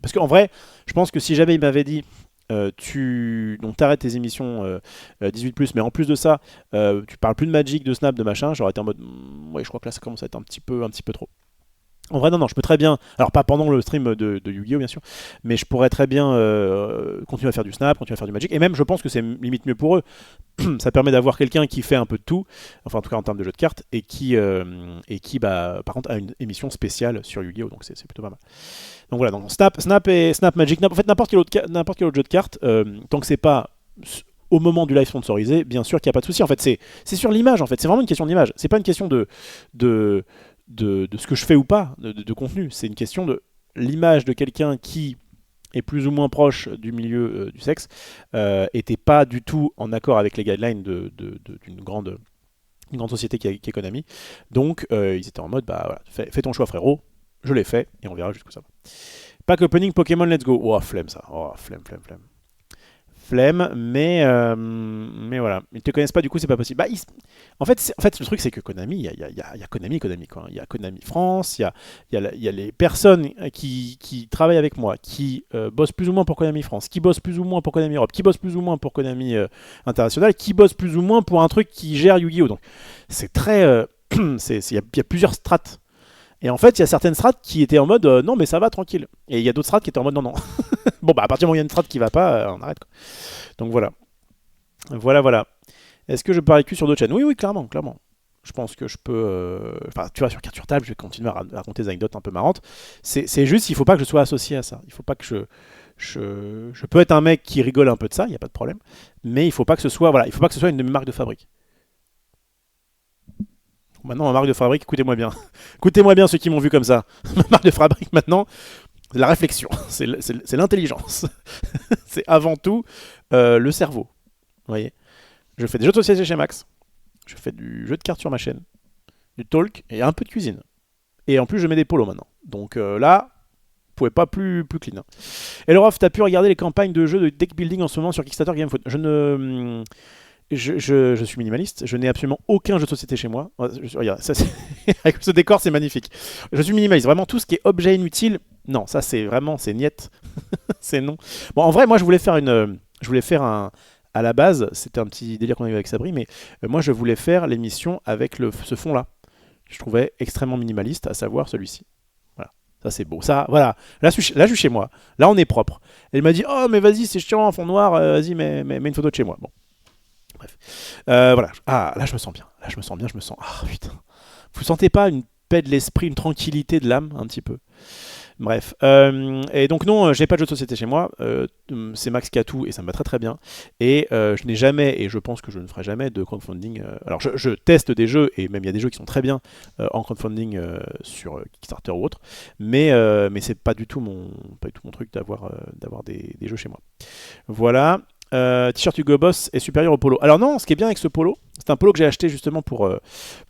Parce qu'en vrai, je pense que si jamais ils m'avaient dit, tu arrêtes tes émissions 18+, mais en plus de ça, tu parles plus de Magic, de Snap, de machin, j'aurais été en mode, ouais, je crois que là ça commence à être un petit peu trop. En vrai, non, je peux très bien, alors pas pendant le stream de Yu-Gi-Oh bien sûr, mais je pourrais très bien continuer à faire du Snap, continuer à faire du Magic, et même je pense que c'est limite mieux pour eux. Ça permet d'avoir quelqu'un qui fait un peu de tout, enfin en tout cas en termes de jeu de cartes, et qui par contre a une émission spéciale sur Yu-Gi-Oh, donc c'est plutôt pas mal. Donc voilà, donc Snap et Snap Magic, en fait n'importe quel autre jeu de cartes, tant que c'est pas au moment du live sponsorisé, bien sûr qu'il n'y a pas de souci. En fait, c'est sur l'image, en fait, c'est vraiment une question d'image. C'est pas une question de ce que je fais ou pas, de contenu. C'est une question de l'image de quelqu'un qui est plus ou moins proche du milieu du sexe, était pas du tout en accord avec les guidelines d'une grande société qui est Konami. Donc, ils étaient en mode, bah voilà, fais ton choix frérot, je l'ai fait, et on verra jusqu'où ça va. Pack opening Pokémon Let's Go. Oh, flemme ça. Oh, flemme. Flemme, mais voilà. Ils te connaissent pas, du coup, c'est pas possible. Bah, en fait, le truc, c'est que Konami, il y a Konami, quoi. Il y a Konami France, il y a les personnes qui travaillent avec moi, qui bossent plus ou moins pour Konami France, qui bossent plus ou moins pour Konami Europe, qui bossent plus ou moins pour Konami International, qui bossent plus ou moins pour un truc qui gère Yu-Gi-Oh! Donc, c'est très... il y a plusieurs strates. Et en fait, il y a certaines strats qui étaient en mode non, mais ça va, tranquille. Et il y a d'autres strats qui étaient en mode non. Bon, bah, à partir du moment où il y a une strat qui va pas, on arrête, quoi. Donc voilà. Voilà. Est-ce que je peux parler cul sur d'autres chaînes? Oui, clairement. Je pense que je peux. Enfin, tu vois, sur Carte sur Table, je vais continuer à raconter des anecdotes un peu marrantes. C'est juste, il faut pas que je sois associé à ça. Il faut pas que je peux être un mec qui rigole un peu de ça, il n'y a pas de problème. Mais il faut pas que ce soit, il faut pas que ce soit une de mes marques de fabrique. Maintenant, ma marque de fabrique, écoutez-moi bien. Écoutez-moi bien ceux qui m'ont vu comme ça. Ma marque de fabrique, maintenant, c'est la réflexion, c'est l'intelligence. C'est avant tout le cerveau. Vous voyez, je fais des jeux de société chez Max. Je fais du jeu de cartes sur ma chaîne. Du talk et un peu de cuisine. Et en plus, je mets des polos maintenant. Donc là, vous pouvez pas plus clean. Et Laurent, t'as pu regarder les campagnes de jeux de deck building en ce moment sur Kickstarter Gamefoot? Je suis minimaliste, je n'ai absolument aucun jeu de société chez moi. Regarde, ça, avec ce décor, c'est magnifique. Je suis minimaliste, vraiment tout ce qui est objet inutile, non, ça c'est vraiment, c'est niette. C'est non. Bon, en vrai, moi je voulais faire à la base, c'était un petit délire qu'on a eu avec Sabri, mais moi je voulais faire l'émission avec ce fond-là. Je trouvais extrêmement minimaliste, à savoir celui-ci. Voilà, ça c'est beau. Ça, voilà, là je suis chez moi. Là on est propre. Elle m'a dit, oh mais vas-y, c'est chiant, en fond noir, vas-y, mets une photo de chez moi. Bon. Bref. Voilà. Ah, là je me sens bien. Ah putain. Vous sentez pas une paix de l'esprit, une tranquillité de l'âme, un petit peu? Bref. Et donc non, j'ai pas de jeu de société chez moi. C'est Max qui a tout et ça me va très très bien. Et je n'ai jamais, et je pense que je ne ferai jamais, de crowdfunding. Alors je teste des jeux, et même il y a des jeux qui sont très bien en crowdfunding sur Kickstarter ou autre. Mais c'est pas du tout mon truc d'avoir des jeux chez moi. Voilà. T-shirt Hugo Boss est supérieur au polo. Alors non, ce qui est bien avec ce polo, c'est un polo que j'ai acheté justement pour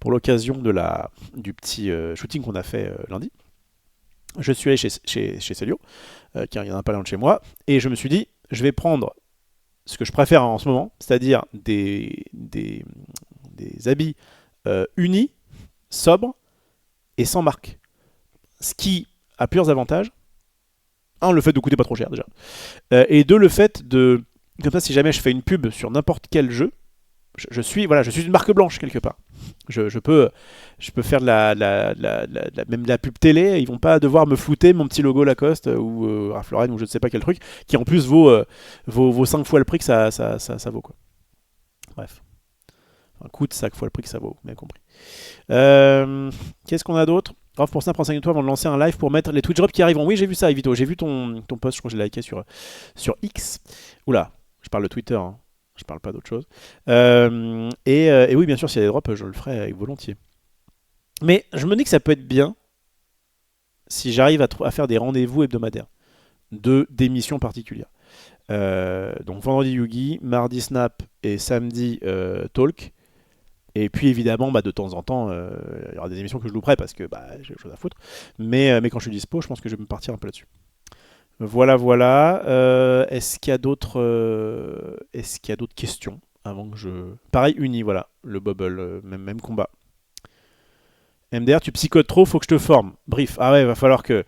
l'occasion du petit shooting qu'on a fait lundi. Je suis allé chez Celio, car il y en a pas loin de chez moi, et je me suis dit, je vais prendre ce que je préfère en ce moment, c'est-à-dire des habits unis, sobres et sans marque. Ce qui a plusieurs avantages. Un, le fait de coûter pas trop cher déjà. Et deux, le fait de... Comme ça, si jamais je fais une pub sur n'importe quel jeu, je suis une marque blanche quelque part. Je peux faire même de la pub télé. Ils vont pas devoir me flouter mon petit logo Lacoste ou Ralph Lauren ou je ne sais pas quel truc qui en plus vaut 5 fois le prix que ça vaut quoi. Bref, coûte 5 fois le prix que ça vaut, bien compris. Qu'est-ce qu'on a d'autre? Grave pour ça, renseigne-toi avant de lancer un live pour mettre les Twitch drops qui arrivent. Oui, j'ai vu ça, Evito. J'ai vu ton post, je crois que j'ai liké sur X. Oula, je parle de Twitter, hein. Je parle pas d'autre chose. Et oui, bien sûr, s'il y a des drops, je le ferai avec volontiers. Mais je me dis que ça peut être bien si j'arrive à faire des rendez-vous hebdomadaires d'émissions particulières. Donc vendredi Yugi, mardi Snap et samedi Talk. Et puis évidemment, de temps en temps, il y aura des émissions que je louperai parce que j'ai autre chose à foutre. Mais quand je suis dispo, je pense que je vais me partir un peu là-dessus. Voilà. Est-ce qu'il y a d'autres questions avant que je... Pareil, Uni, voilà, le bubble, même combat. MDR, tu psychotes trop, faut que je te forme. Brief. Ah ouais, va falloir que,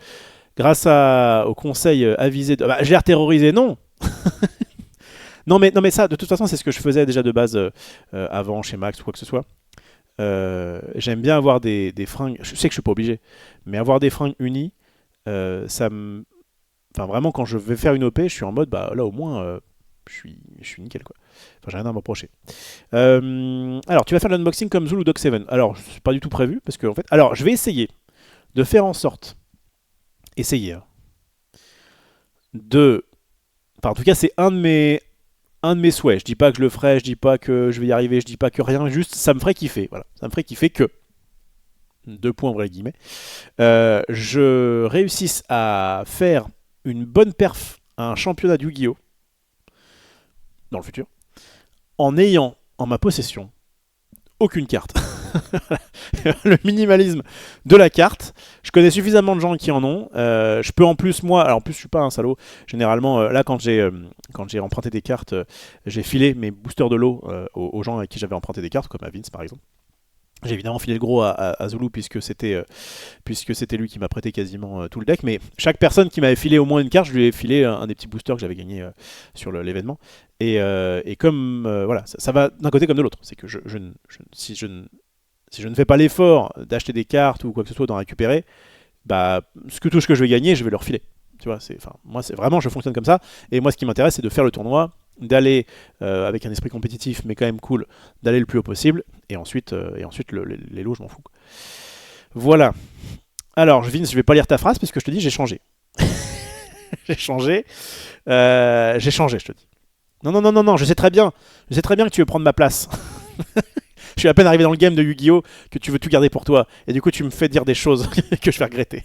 grâce au conseil avisé... j'ai l'air terrorisé, non. non mais ça, de toute façon, c'est ce que je faisais déjà de base avant chez Max ou quoi que ce soit. J'aime bien avoir des fringues... Je sais que je suis pas obligé, mais avoir des fringues unies, ça me... Enfin, vraiment, quand je vais faire une OP, je suis en mode, là, au moins, je suis nickel, quoi. Enfin, j'ai rien à me reprocher. Alors, tu vas faire l'unboxing comme Zul ou Doc7. Alors, c'est pas du tout prévu, parce que, en fait... Alors, je vais essayer de faire en sorte... Essayer. Enfin, en tout cas, c'est un de mes souhaits. Je dis pas que je le ferai, je dis pas que je vais y arriver, je dis pas que rien, juste, ça me ferait kiffer. Voilà. Ça me ferait kiffer que... 2 points, vrai guillemets. Je réussisse à faire une bonne perf à un championnat de Yu-Gi-Oh! Dans le futur, en ayant en ma possession aucune carte. Le minimalisme de la carte. Je connais suffisamment de gens qui en ont. Je peux en plus, moi, alors en plus je suis pas un salaud. Généralement, là quand j'ai emprunté des cartes, j'ai filé mes boosters de lot aux gens avec qui j'avais emprunté des cartes, comme à Vince par exemple. J'ai évidemment filé le gros à Zulu puisque c'était lui qui m'a prêté quasiment tout le deck. Mais chaque personne qui m'avait filé au moins une carte, je lui ai filé un des petits boosters que j'avais gagné sur l'événement. Et comme voilà, ça va d'un côté comme de l'autre. C'est que si je ne fais pas l'effort d'acheter des cartes ou quoi que ce soit, d'en récupérer, tout ce que je vais gagner, je vais leur filer. Tu vois, moi c'est vraiment, je fonctionne comme ça. Et moi, ce qui m'intéresse, c'est de faire le tournoi, d'aller avec un esprit compétitif mais quand même cool, d'aller le plus haut possible et ensuite les lots je m'en fous. Voilà. Alors Vince, je vais pas lire ta phrase parce que je te dis j'ai changé. j'ai changé je te dis. Non, je sais très bien que tu veux prendre ma place. Je suis à peine arrivé dans le game de Yu-Gi-Oh que tu veux tout garder pour toi et du coup tu me fais dire des choses que je vais regretter.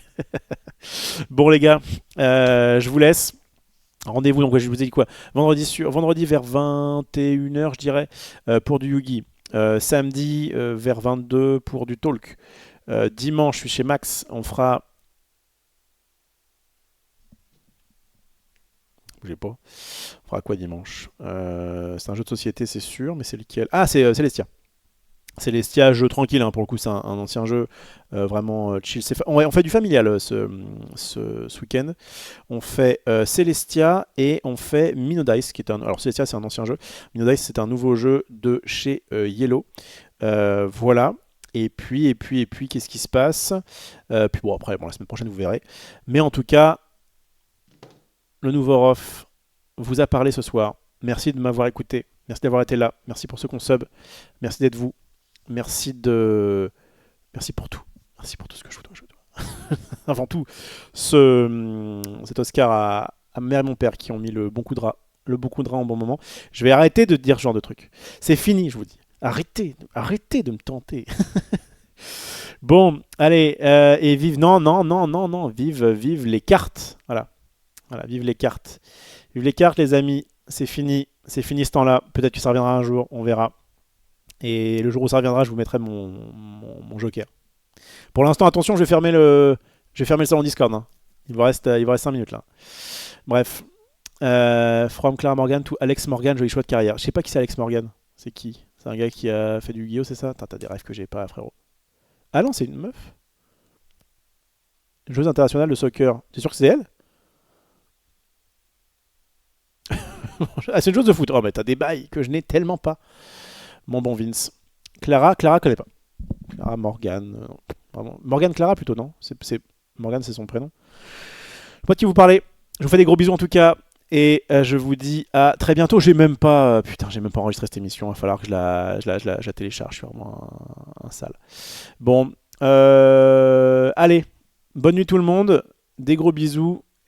Bon les gars, je vous laisse. Rendez-vous, donc je vous ai dit quoi, vendredi vers 21h je dirais pour du Yugi, samedi vers 22 pour du Talk, dimanche je suis chez Max, on fera... Bougez pas. On fera quoi dimanche? C'est un jeu de société c'est sûr, mais c'est lequel? Ah c'est Celestia. Celestia, jeu tranquille, hein, pour le coup c'est un ancien jeu vraiment chill. On fait du familial ce week-end. On fait Celestia et on fait Minodice, qui est alors Celestia c'est un ancien jeu, Minodice c'est un nouveau jeu de chez Yellow. Voilà. Et puis qu'est-ce qui se passe? Puis bon après, la semaine prochaine vous verrez. Mais en tout cas, le nouveau off vous a parlé ce soir. Merci de m'avoir écouté. Merci d'avoir été là. Merci pour ceux qu'on sub. Merci d'être vous. Merci pour tout. Merci pour tout ce que je vous dois. Avant tout, cet Oscar à ma mère et mon père qui ont mis le bon coup de rat en bon moment. Je vais arrêter de dire ce genre de trucs. C'est fini, je vous dis. Arrêtez de me tenter. Bon, allez, et vive... Non, vive les cartes. Voilà, vive les cartes. Vive les cartes, les amis. C'est fini ce temps-là. Peut-être que ça reviendra un jour, on verra. Et le jour où ça reviendra, je vous mettrai mon joker. Pour l'instant, attention, je vais fermer le salon Discord. Hein. Il vous reste 5 minutes là. Bref. From Clara Morgan to Alex Morgan, joli choix de carrière. Je sais pas qui c'est Alex Morgan. C'est qui? C'est un gars qui a fait du Yu-Gi-Oh, c'est ça? T'as des rêves que j'ai pas, frérot. Ah non, c'est une meuf. Joueuse internationale de soccer. T'es sûr que c'est elle? Ah, c'est une chose de foot. Oh, mais t'as des bails que je n'ai tellement pas. Mon bon Vince. Clara connaît pas. Clara Morgan. Vraiment. Morgan Clara plutôt, non? Morgan, c'est son prénom. Je sais pas de qui vous parlez. Je vous fais des gros bisous en tout cas. Et je vous dis à très bientôt. J'ai même pas enregistré cette émission. Il va falloir que je la télécharge. Je suis vraiment un sale. Bon. Allez. Bonne nuit tout le monde. Des gros bisous.